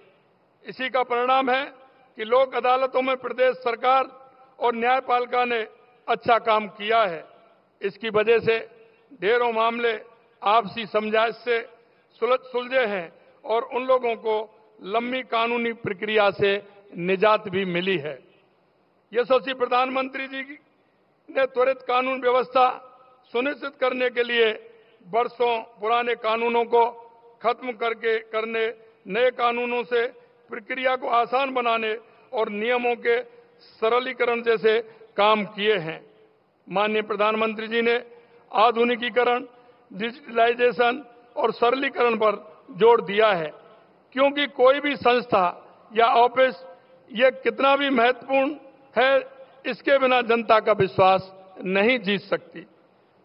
इसी का परिणाम है कि लोक अदालतों में प्रदेश सरकार और न्यायपालिका ने अच्छा काम किया है। इसकी वजह से ढेरों मामले आपसी समझाइश से सुलझे हैं और उन लोगों को लंबी कानूनी प्रक्रिया से निजात भी मिली है। यशस्वी प्रधानमंत्री जी ने त्वरित कानून व्यवस्था सुनिश्चित करने के लिए वर्षों पुराने कानूनों को खत्म करने, नए कानूनों से प्रक्रिया को आसान बनाने और नियमों के सरलीकरण जैसे काम किए हैं। माननीय प्रधानमंत्री जी ने आधुनिकीकरण, डिजिटलाइजेशन और सरलीकरण पर जोर दिया है, क्योंकि कोई भी संस्था या ऑफिस ये कितना भी महत्वपूर्ण है, इसके बिना जनता का विश्वास नहीं जीत सकती।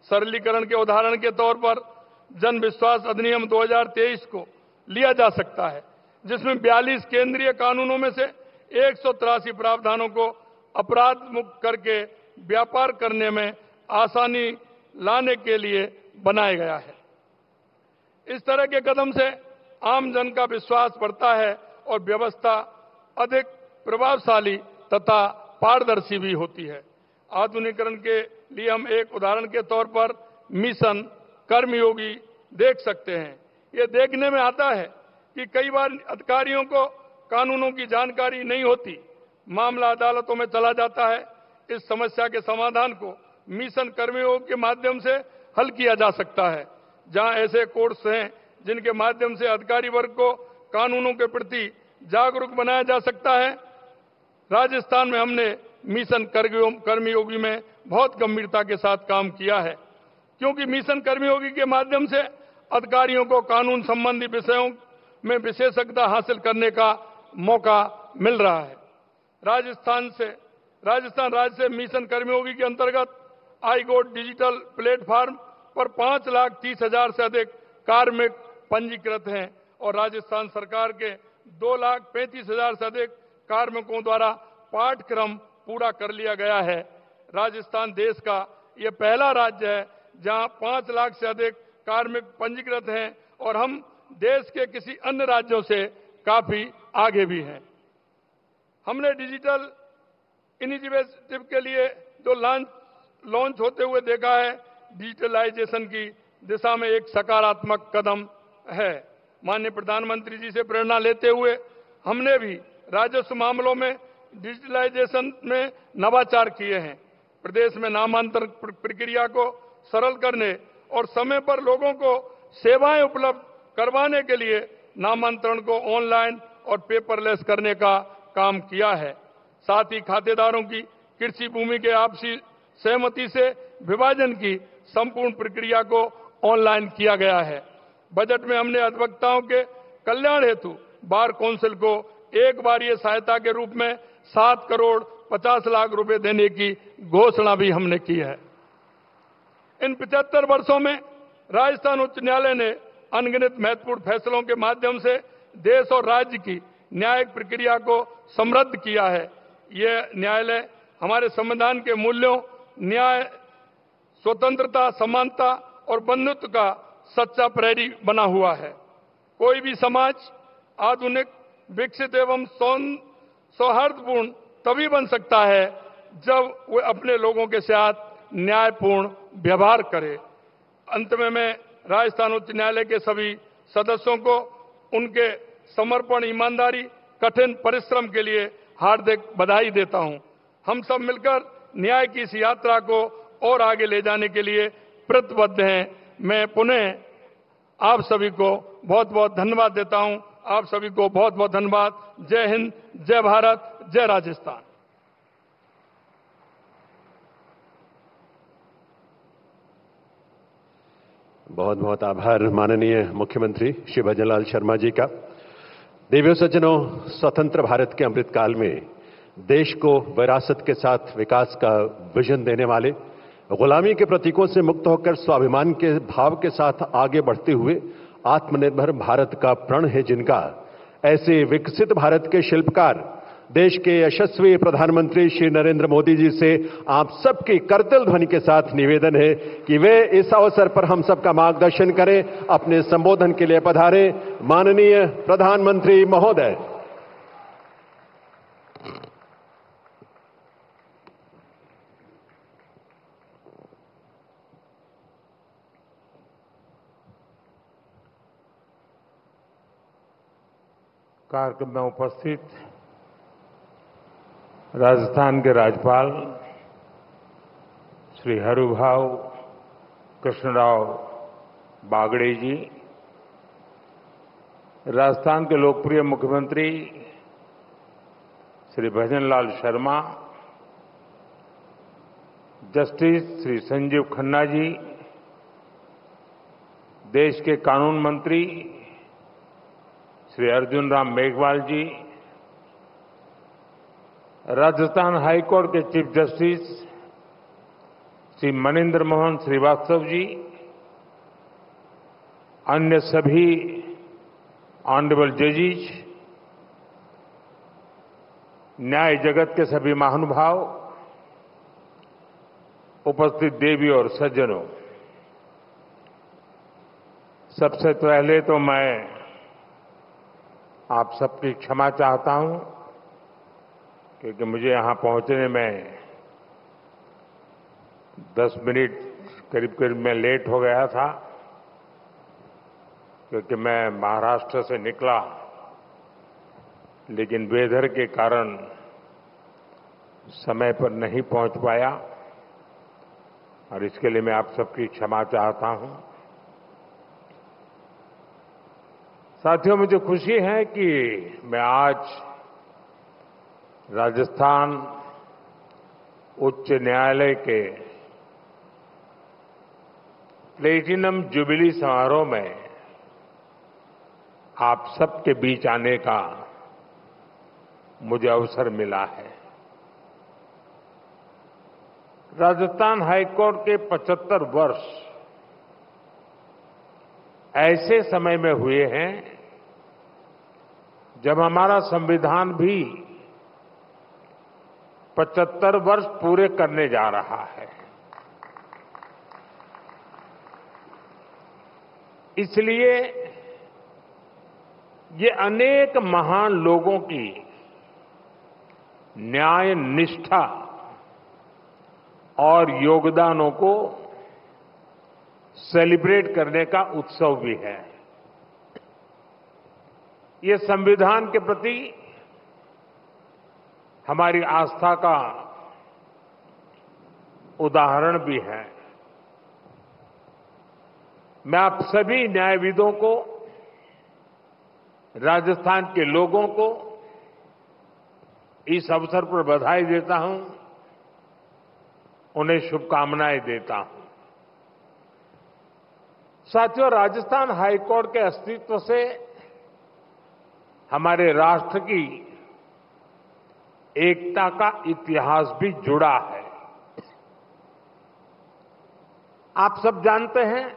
सरलीकरण के उदाहरण के तौर पर जन विश्वास अधिनियम 2023 को लिया जा सकता है, जिसमें 42 केंद्रीय कानूनों में से 183 प्रावधानों को अपराध मुक्त करके व्यापार करने में आसानी लाने के लिए बनाया गया है। इस तरह के कदम से आम जन का विश्वास बढ़ता है और व्यवस्था अधिक प्रभावशाली तथा पारदर्शी भी होती है। आधुनिकीकरण के लिए हम एक उदाहरण के तौर पर मिशन कर्मयोगी देख सकते हैं। ये देखने में आता है कि कई बार अधिकारियों को कानूनों की जानकारी नहीं होती, मामला अदालतों में चला जाता है। इस समस्या के समाधान को मिशन कर्मयोगी के माध्यम से हल किया जा सकता है। जहां ऐसे कोर्स हैं जिनके माध्यम से अधिकारी वर्ग को कानूनों के प्रति जागरूक बनाया जा सकता है, राजस्थान में हमने मिशन कर्मयोगी में बहुत गंभीरता के साथ काम किया है, क्योंकि मिशन कर्मयोगी के माध्यम से अधिकारियों को कानून संबंधी विषयों में विशेषज्ञता हासिल करने का मौका मिल रहा है। राजस्थान राज्य से मिशन कर्मयोगी के अंतर्गत आईगोट डिजिटल प्लेटफॉर्म पर 5,30,000 से अधिक कार्मिक पंजीकृत हैं और राजस्थान सरकार के 2,35,000 से अधिक कार्मिकों द्वारा पाठ्यक्रम पूरा कर लिया गया है। राजस्थान देश का ये पहला राज्य है जहां 5 लाख से अधिक कार्मिक पंजीकृत हैं और हम देश के किसी अन्य राज्यों से काफी आगे भी हैं। हमने डिजिटल इनिशिएटिव के लिए जो लॉन्च होते हुए देखा है, डिजिटलाइजेशन की दिशा में एक सकारात्मक कदम है। माननीय प्रधानमंत्री जी से प्रेरणा लेते हुए हमने भी राजस्व मामलों में डिजिटलाइजेशन में नवाचार किए हैं। प्रदेश में नामांतरण प्रक्रिया को सरल करने और समय पर लोगों को सेवाएं उपलब्ध करवाने के लिए नामांतरण को ऑनलाइन और पेपरलेस करने का काम किया है। साथ ही खातेदारों की कृषि भूमि के आपसी सहमति से विभाजन की संपूर्ण प्रक्रिया को ऑनलाइन किया गया है। बजट में हमने अधिवक्ताओं के कल्याण हेतु बार काउंसिल को एक बारीय सहायता के रूप में 7 करोड़ 50 लाख रुपए देने की घोषणा भी हमने की है। इन 75 वर्षों में राजस्थान उच्च न्यायालय ने अनगिनत महत्वपूर्ण फैसलों के माध्यम से देश और राज्य की न्यायिक प्रक्रिया को समृद्ध किया है। यह न्यायालय हमारे संविधान के मूल्यों न्याय, स्वतंत्रता, समानता और बंधुत्व का सच्चा प्रहरी बना हुआ है। कोई भी समाज आधुनिक, विकसित एवं सौहार्दपूर्ण तभी बन सकता है जब वो अपने लोगों के साथ न्यायपूर्ण व्यवहार करे। अंत में मैं राजस्थान उच्च न्यायालय के सभी सदस्यों को उनके समर्पण, ईमानदारी, कठिन परिश्रम के लिए हार्दिक बधाई देता हूं। हम सब मिलकर न्याय की इस यात्रा को और आगे ले जाने के लिए प्रतिबद्ध हैं। मैं पुनः आप सभी को बहुत बहुत धन्यवाद देता हूं। आप सभी को बहुत बहुत धन्यवाद। जय हिंद, जय भारत, जय राजस्थान। बहुत बहुत आभार माननीय मुख्यमंत्री श्री भजनलाल शर्मा जी का। देवियों सज्जनों, स्वतंत्र भारत के अमृतकाल में देश को विरासत के साथ विकास का विजन देने वाले, गुलामी के प्रतीकों से मुक्त होकर स्वाभिमान के भाव के साथ आगे बढ़ते हुए आत्मनिर्भर भारत का प्रण है जिनका, ऐसे विकसित भारत के शिल्पकार देश के यशस्वी प्रधानमंत्री श्री नरेंद्र मोदी जी से आप सबकी करतल ध्वनि के साथ निवेदन है कि वे इस अवसर पर हम सबका मार्गदर्शन करें। अपने संबोधन के लिए पधारे माननीय प्रधानमंत्री महोदय। कार्यक्रम में उपस्थित राजस्थान के राज्यपाल श्री हरुभाऊ कृष्णराव बागड़े जी, राजस्थान के लोकप्रिय मुख्यमंत्री श्री भजनलाल शर्मा, जस्टिस श्री संजीव खन्ना जी, देश के कानून मंत्री श्री अर्जुन राम मेघवाल जी, राजस्थान हाईकोर्ट के चीफ जस्टिस श्री मनिंदर मोहन श्रीवास्तव जी, अन्य सभी ऑनरेबल जजेस, न्याय जगत के सभी महानुभाव, उपस्थित देवी और सज्जनों, सबसे पहले तो मैं आप सबकी क्षमा चाहता हूं क्योंकि मुझे यहां पहुंचने में 10 मिनट करीब मैं लेट हो गया था क्योंकि मैं महाराष्ट्र से निकला, लेकिन वेदर के कारण समय पर नहीं पहुंच पाया और इसके लिए मैं आप सबकी क्षमा चाहता हूं। साथियों, मुझे खुशी है कि मैं आज राजस्थान उच्च न्यायालय के प्लेटिनम जुबली समारोह में आप सबके बीच आने का मुझे अवसर मिला है। राजस्थान हाईकोर्ट के 75 वर्ष ऐसे समय में हुए हैं जब हमारा संविधान भी 75 वर्ष पूरे करने जा रहा है। इसलिए ये अनेक महान लोगों की न्याय निष्ठा और योगदानों को सेलिब्रेट करने का उत्सव भी है। ये संविधान के प्रति हमारी आस्था का उदाहरण भी है। मैं आप सभी न्यायविदों को, राजस्थान के लोगों को इस अवसर पर बधाई देता हूं, उन्हें शुभकामनाएं देता हूं। साथियों, राजस्थान हाईकोर्ट के अस्तित्व से हमारे राष्ट्र की एकता का इतिहास भी जुड़ा है। आप सब जानते हैं,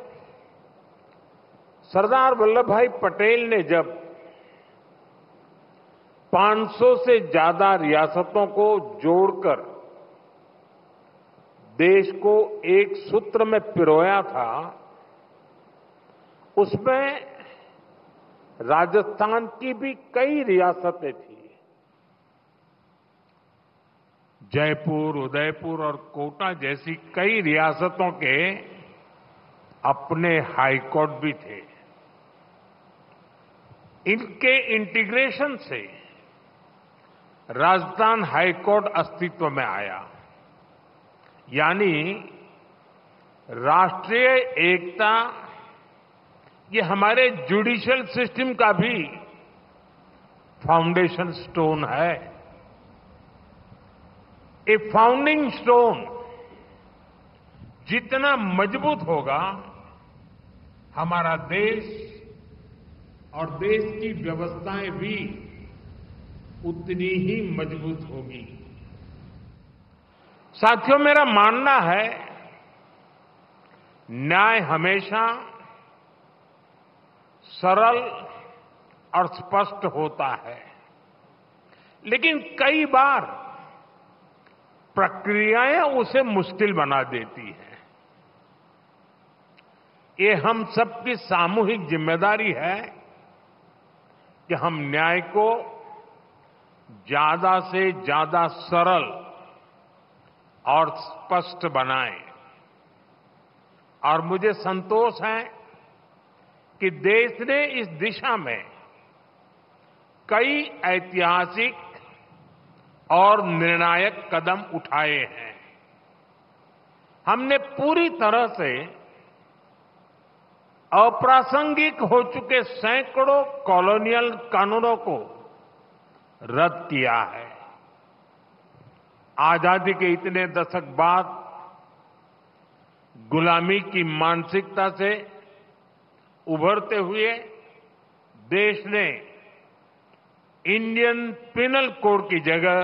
सरदार वल्लभ भाई पटेल ने जब 500 से ज्यादा रियासतों को जोड़कर देश को एक सूत्र में पिरोया था, उसमें राजस्थान की भी कई रियासतें थी। जयपुर, उदयपुर और कोटा जैसी कई रियासतों के अपने हाईकोर्ट भी थे। इनके इंटीग्रेशन से राजस्थान हाईकोर्ट अस्तित्व में आया, यानी राष्ट्रीय एकता ये हमारे जुडिशियल सिस्टम का भी फाउंडेशन स्टोन है। ए फाउंडिंग स्टोन जितना मजबूत होगा, हमारा देश और देश की व्यवस्थाएं भी उतनी ही मजबूत होगी। साथियों, मेरा मानना है न्याय हमेशा सरल और स्पष्ट होता है, लेकिन कई बार प्रक्रियाएं उसे मुश्किल बना देती हैं। ये हम सबकी सामूहिक जिम्मेदारी है कि हम न्याय को ज्यादा से ज्यादा सरल और स्पष्ट बनाएं। और मुझे संतोष है कि देश ने इस दिशा में कई ऐतिहासिक और निर्णायक कदम उठाए हैं। हमने पूरी तरह से अप्रासंगिक हो चुके सैकड़ों कॉलोनियल कानूनों को रद्द किया है। आजादी के इतने दशक बाद गुलामी की मानसिकता से उभरते हुए देश ने इंडियन पिनल कोड की जगह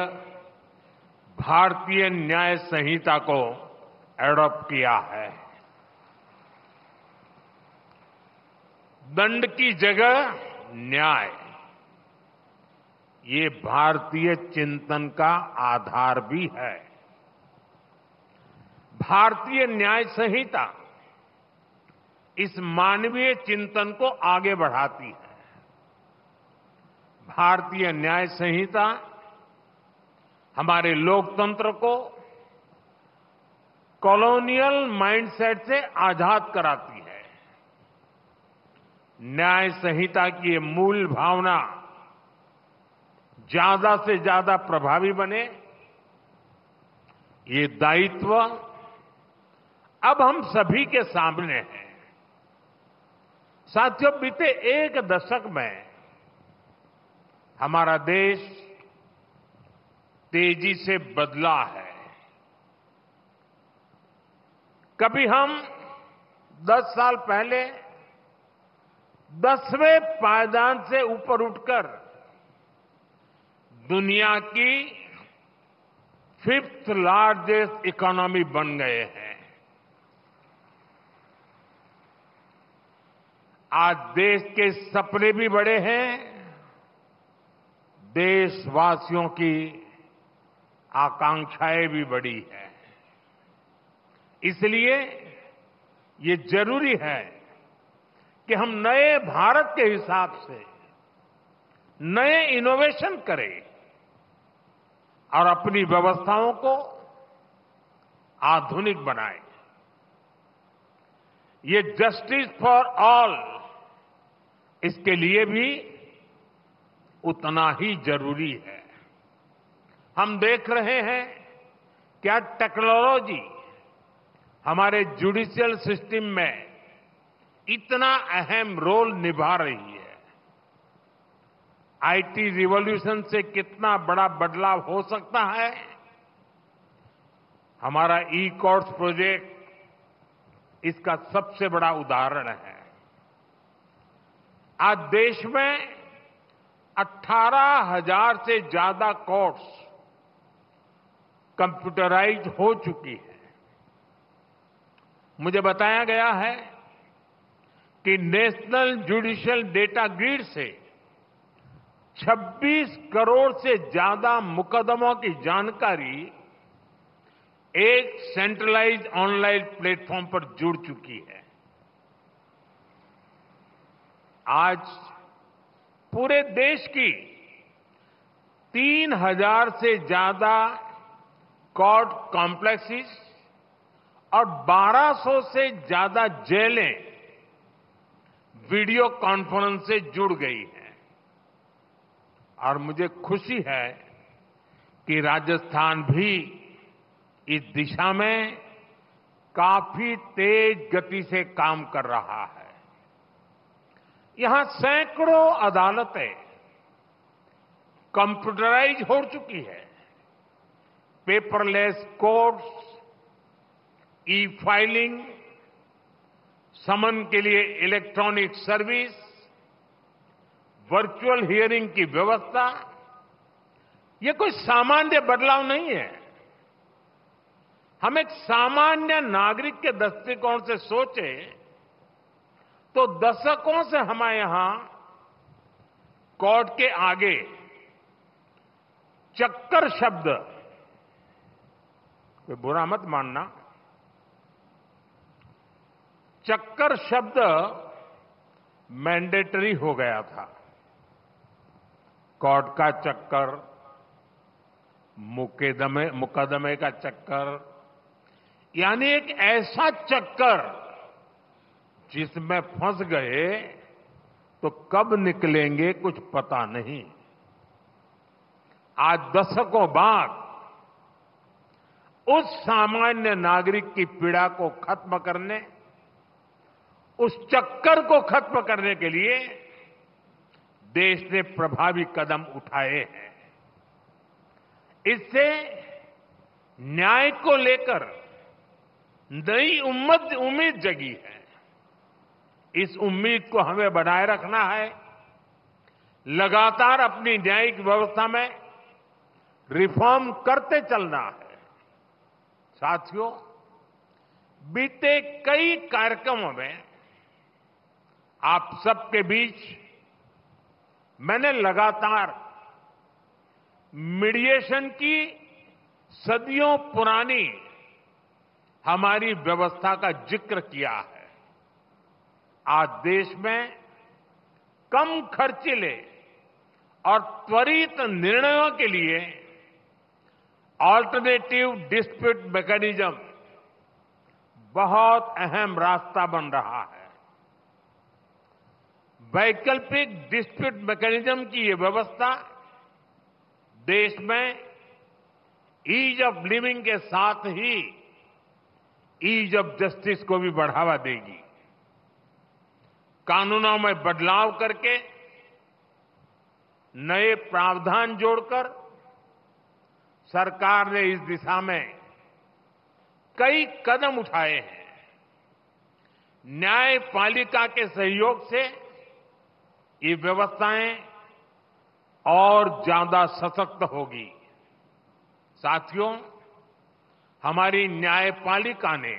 भारतीय न्याय संहिता को एडॉप्ट किया है। दंड की जगह न्याय, ये भारतीय चिंतन का आधार भी है। भारतीय न्याय संहिता इस मानवीय चिंतन को आगे बढ़ाती है। भारतीय न्याय संहिता हमारे लोकतंत्र को कॉलोनियल माइंडसेट से आजाद कराती है। न्याय संहिता की ये मूल भावना ज्यादा से ज्यादा प्रभावी बने, ये दायित्व अब हम सभी के सामने है। साथियों, बीते एक दशक में हमारा देश तेजी से बदला है। कभी हम 10 साल पहले 10वें पायदान से ऊपर उठकर दुनिया की 5th लार्जेस्ट इकोनॉमी बन गए हैं। आज देश के सपने भी बड़े हैं, देशवासियों की आकांक्षाएं भी बड़ी हैं। इसलिए ये जरूरी है कि हम नए भारत के हिसाब से नए इनोवेशन करें और अपनी व्यवस्थाओं को आधुनिक बनाएं। ये जस्टिस फॉर ऑल, इसके लिए भी उतना ही जरूरी है। हम देख रहे हैं क्या टेक्नोलॉजी हमारे जुडिशियल सिस्टम में इतना अहम रोल निभा रही है। आईटी रिवॉल्यूशन से कितना बड़ा बदलाव हो सकता है, हमारा ई कोर्ट्स प्रोजेक्ट इसका सबसे बड़ा उदाहरण है। आज देश में 18,000 से ज्यादा कोर्ट्स कंप्यूटराइज हो चुकी है। मुझे बताया गया है कि नेशनल जुडिशियल डेटा ग्रिड से 26 करोड़ से ज्यादा मुकदमों की जानकारी एक सेंट्रलाइज्ड ऑनलाइन प्लेटफॉर्म पर जुड़ चुकी है। आज पूरे देश की 3,000 से ज्यादा कोर्ट कॉम्प्लेक्सेस और 1,200 से ज्यादा जेलें वीडियो कॉन्फ्रेंस से जुड़ गई हैं। और मुझे खुशी है कि राजस्थान भी इस दिशा में काफी तेज गति से काम कर रहा है। यहां सैकड़ों अदालतें कंप्यूटराइज हो चुकी है। पेपरलेस कोर्ट्स, ई फाइलिंग, समन के लिए इलेक्ट्रॉनिक सर्विस, वर्चुअल हियरिंग की व्यवस्था, ये कोई सामान्य बदलाव नहीं है। हम एक सामान्य नागरिक के दृष्टिकोण से सोचे तो दशकों से हमारे यहां कोर्ट के आगे चक्कर शब्द, कोई बुरा मत मानना, चक्कर शब्द मैंडेटरी हो गया था। कोर्ट का चक्कर, मुकदमे का चक्कर, यानी एक ऐसा चक्कर जिसमें फंस गए तो कब निकलेंगे कुछ पता नहीं। आज दशकों बाद उस सामान्य नागरिक की पीड़ा को खत्म करने, उस चक्कर को खत्म करने के लिए देश ने प्रभावी कदम उठाए हैं। इससे न्याय को लेकर नई उम्मीद जगी है। इस उम्मीद को हमें बनाए रखना है। लगातार अपनी न्यायिक व्यवस्था में रिफॉर्म करते चलना है। साथियों, बीते कई कार्यक्रमों में आप सबके बीच मैंने लगातार मीडिएशन की सदियों पुरानी हमारी व्यवस्था का जिक्र किया है। आज देश में कम खर्चीले और त्वरित निर्णयों के लिए ऑल्टरनेटिव डिस्प्यूट मैकेनिज्म बहुत अहम रास्ता बन रहा है। वैकल्पिक डिस्प्यूट मैकेनिज्म की ये व्यवस्था देश में ईज ऑफ लिविंग के साथ ही ईज ऑफ जस्टिस को भी बढ़ावा देगी। कानूनों में बदलाव करके नए प्रावधान जोड़कर सरकार ने इस दिशा में कई कदम उठाए हैं। न्यायपालिका के सहयोग से ये व्यवस्थाएं और ज्यादा सशक्त होगी। साथियों, हमारी न्यायपालिका ने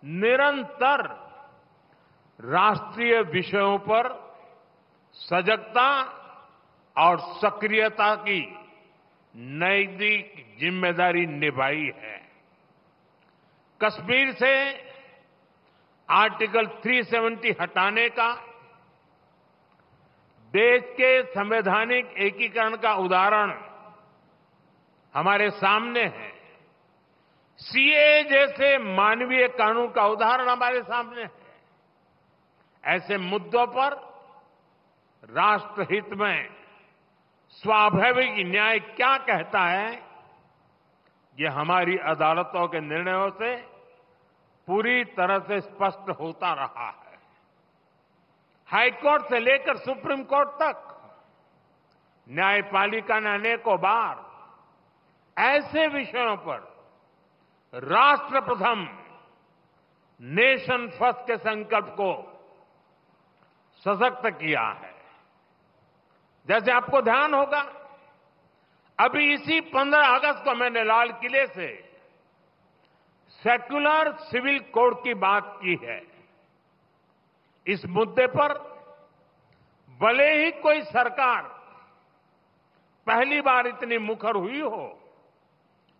निरंतर राष्ट्रीय विषयों पर सजगता और सक्रियता की नैतिक जिम्मेदारी निभाई है। कश्मीर से आर्टिकल 370 हटाने का देश के संवैधानिक एकीकरण का उदाहरण हमारे सामने है। सीए जैसे मानवीय कानून का उदाहरण हमारे सामने है। ऐसे मुद्दों पर राष्ट्रहित में स्वाभाविक न्याय क्या कहता है, ये हमारी अदालतों के निर्णयों से पूरी तरह से स्पष्ट होता रहा है। हाईकोर्ट से लेकर सुप्रीम कोर्ट तक न्यायपालिका ने अनेकों बार ऐसे विषयों पर राष्ट्र प्रथम, नेशन फर्स्ट के संकल्प को सशक्त किया है। जैसे आपको ध्यान होगा, अभी इसी 15 अगस्त को मैंने लाल किले से सेक्युलर सिविल कोड की बात की है। इस मुद्दे पर भले ही कोई सरकार पहली बार इतनी मुखर हुई हो,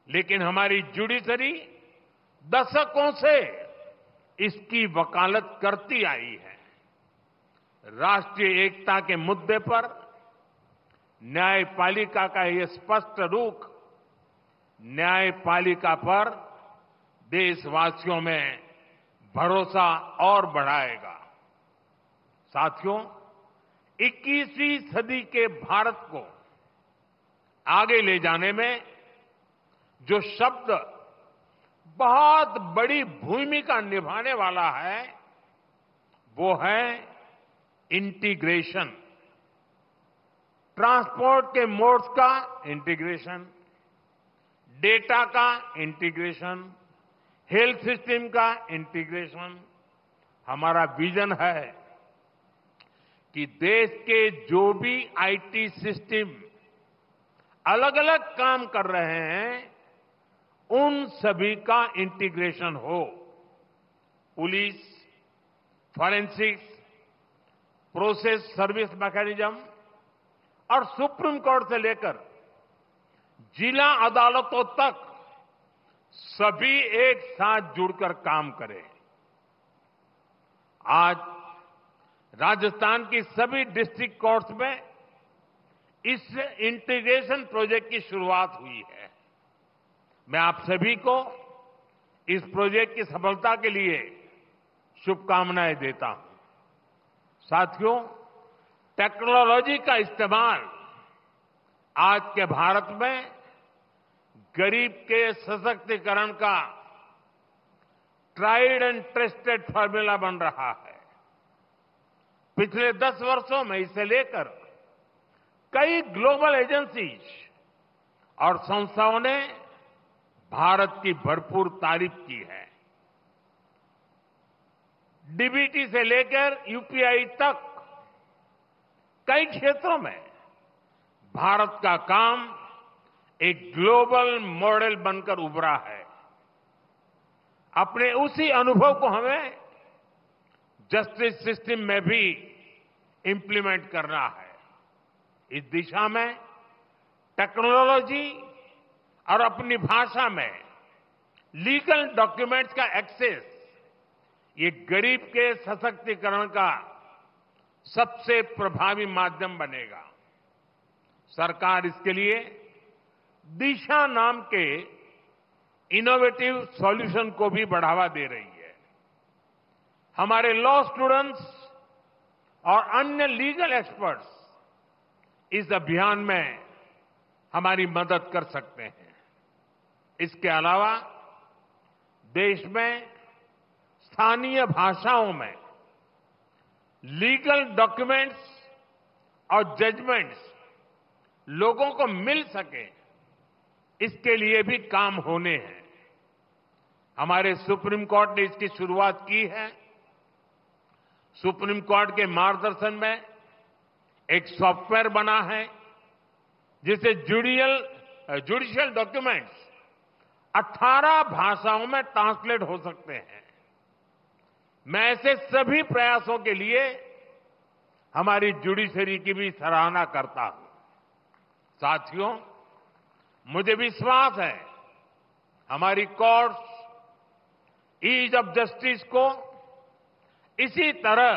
लेकिन हमारी जुडिशरी दशकों से इसकी वकालत करती आई है। राष्ट्रीय एकता के मुद्दे पर न्यायपालिका का ये स्पष्ट रुख न्यायपालिका पर देशवासियों में भरोसा और बढ़ाएगा। साथियों, 21वीं सदी के भारत को आगे ले जाने में जो शब्द बहुत बड़ी भूमिका निभाने वाला है, वो है इंटीग्रेशन। ट्रांसपोर्ट के मोड्स का इंटीग्रेशन, डेटा का इंटीग्रेशन, हेल्थ सिस्टम का इंटीग्रेशन। हमारा विजन है कि देश के जो भी आईटी सिस्टम अलग अलग काम कर रहे हैं, उन सभी का इंटीग्रेशन हो। Police, forensics, process service mechanism और सुप्रीम कोर्ट से लेकर जिला अदालतों तक सभी एक साथ जुड़कर काम करें। आज राजस्थान की सभी डिस्ट्रिक्ट कोर्ट्स में इस इंटीग्रेशन प्रोजेक्ट की शुरुआत हुई है। मैं आप सभी को इस प्रोजेक्ट की सफलता के लिए शुभकामनाएं देता हूं। साथियों, टेक्नोलॉजी का इस्तेमाल आज के भारत में गरीब के सशक्तिकरण का ट्राइड एंड टेस्टेड फॉर्मूला बन रहा है। पिछले 10 वर्षों में इसे लेकर कई ग्लोबल एजेंसीज और संस्थाओं ने भारत की भरपूर तारीफ की है। डीबीटी से लेकर यूपीआई तक कई क्षेत्रों में भारत का काम एक ग्लोबल मॉडल बनकर उभरा है। अपने उसी अनुभव को हमें जस्टिस सिस्टम में भी इंप्लीमेंट करना है। इस दिशा में टेक्नोलॉजी और अपनी भाषा में लीगल डॉक्यूमेंट्स का एक्सेस, ये गरीब के सशक्तिकरण का सबसे प्रभावी माध्यम बनेगा। सरकार इसके लिए दिशा नाम के इनोवेटिव सॉल्यूशन को भी बढ़ावा दे रही है। हमारे लॉ स्टूडेंट्स और अन्य लीगल एक्सपर्ट्स इस अभियान में हमारी मदद कर सकते हैं। इसके अलावा देश में स्थानीय भाषाओं में लीगल डॉक्यूमेंट्स और जजमेंट्स लोगों को मिल सके, इसके लिए भी काम होने हैं। हमारे सुप्रीम कोर्ट ने इसकी शुरुआत की है। सुप्रीम कोर्ट के मार्गदर्शन में एक सॉफ्टवेयर बना है जिसे जुडिशियल डॉक्यूमेंट्स 18 भाषाओं में ट्रांसलेट हो सकते हैं। मैं ऐसे सभी प्रयासों के लिए हमारी जुडिशरी की भी सराहना करता हूं। साथियों, मुझे विश्वास है हमारी कोर्ट्स ईज ऑफ जस्टिस को इसी तरह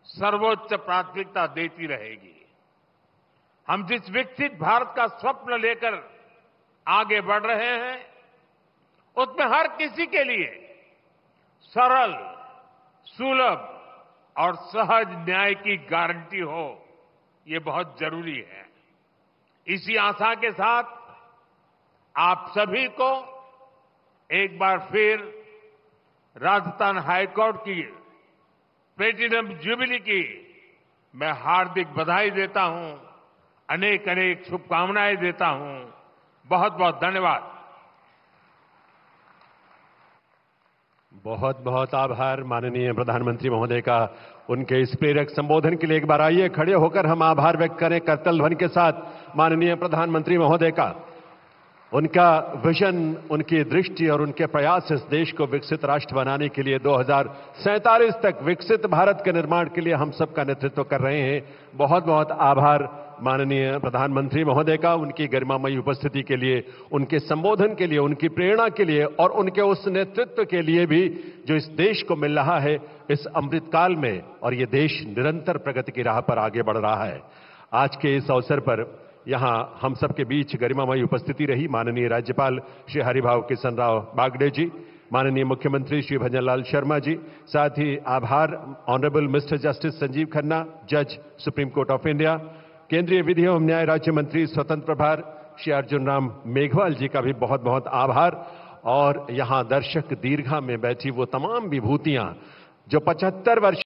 सर्वोच्च प्राथमिकता देती रहेगी। हम जिस विकसित भारत का स्वप्न लेकर आगे बढ़ रहे हैं, उसमें हर किसी के लिए सरल, सुलभ और सहज न्याय की गारंटी हो, ये बहुत जरूरी है। इसी आशा के साथ आप सभी को एक बार फिर राजस्थान हाईकोर्ट की प्लेटिनम जुबली की मैं हार्दिक बधाई देता हूं, अनेक अनेक शुभकामनाएं देता हूं। बहुत बहुत धन्यवाद। बहुत बहुत आभार माननीय प्रधानमंत्री महोदय का उनके इस प्रेरक संबोधन के लिए। एक बार आइए खड़े होकर हम आभार व्यक्त करें करतल ध्वनि के साथ माननीय प्रधानमंत्री महोदय का। उनका विजन, उनकी दृष्टि और उनके प्रयास इस देश को विकसित राष्ट्र बनाने के लिए 2047 तक विकसित भारत के निर्माण के लिए हम सबका नेतृत्व कर रहे हैं। बहुत बहुत आभार माननीय प्रधानमंत्री महोदय का, उनकी गरिमामयी उपस्थिति के लिए, उनके संबोधन के लिए, उनकी प्रेरणा के लिए और उनके उस नेतृत्व के लिए भी जो इस देश को मिल रहा है इस अमृतकाल में, और ये देश निरंतर प्रगति की राह पर आगे बढ़ रहा है। आज के इस अवसर पर यहां हम सबके बीच गरिमामयी उपस्थिति रही माननीय राज्यपाल श्री हरिभाव किशन राव बागड़े जी, माननीय मुख्यमंत्री श्री भजनलाल शर्मा जी, साथ ही आभार honourable mister justice Sanjiv Khanna, जज सुप्रीम कोर्ट ऑफ इंडिया, केंद्रीय विधि एवं न्याय राज्य मंत्री स्वतंत्र प्रभार श्री अर्जुन राम मेघवाल जी का भी बहुत बहुत आभार। और यहां दर्शक दीर्घा में बैठी वो तमाम विभूतियां जो 75 वर्ष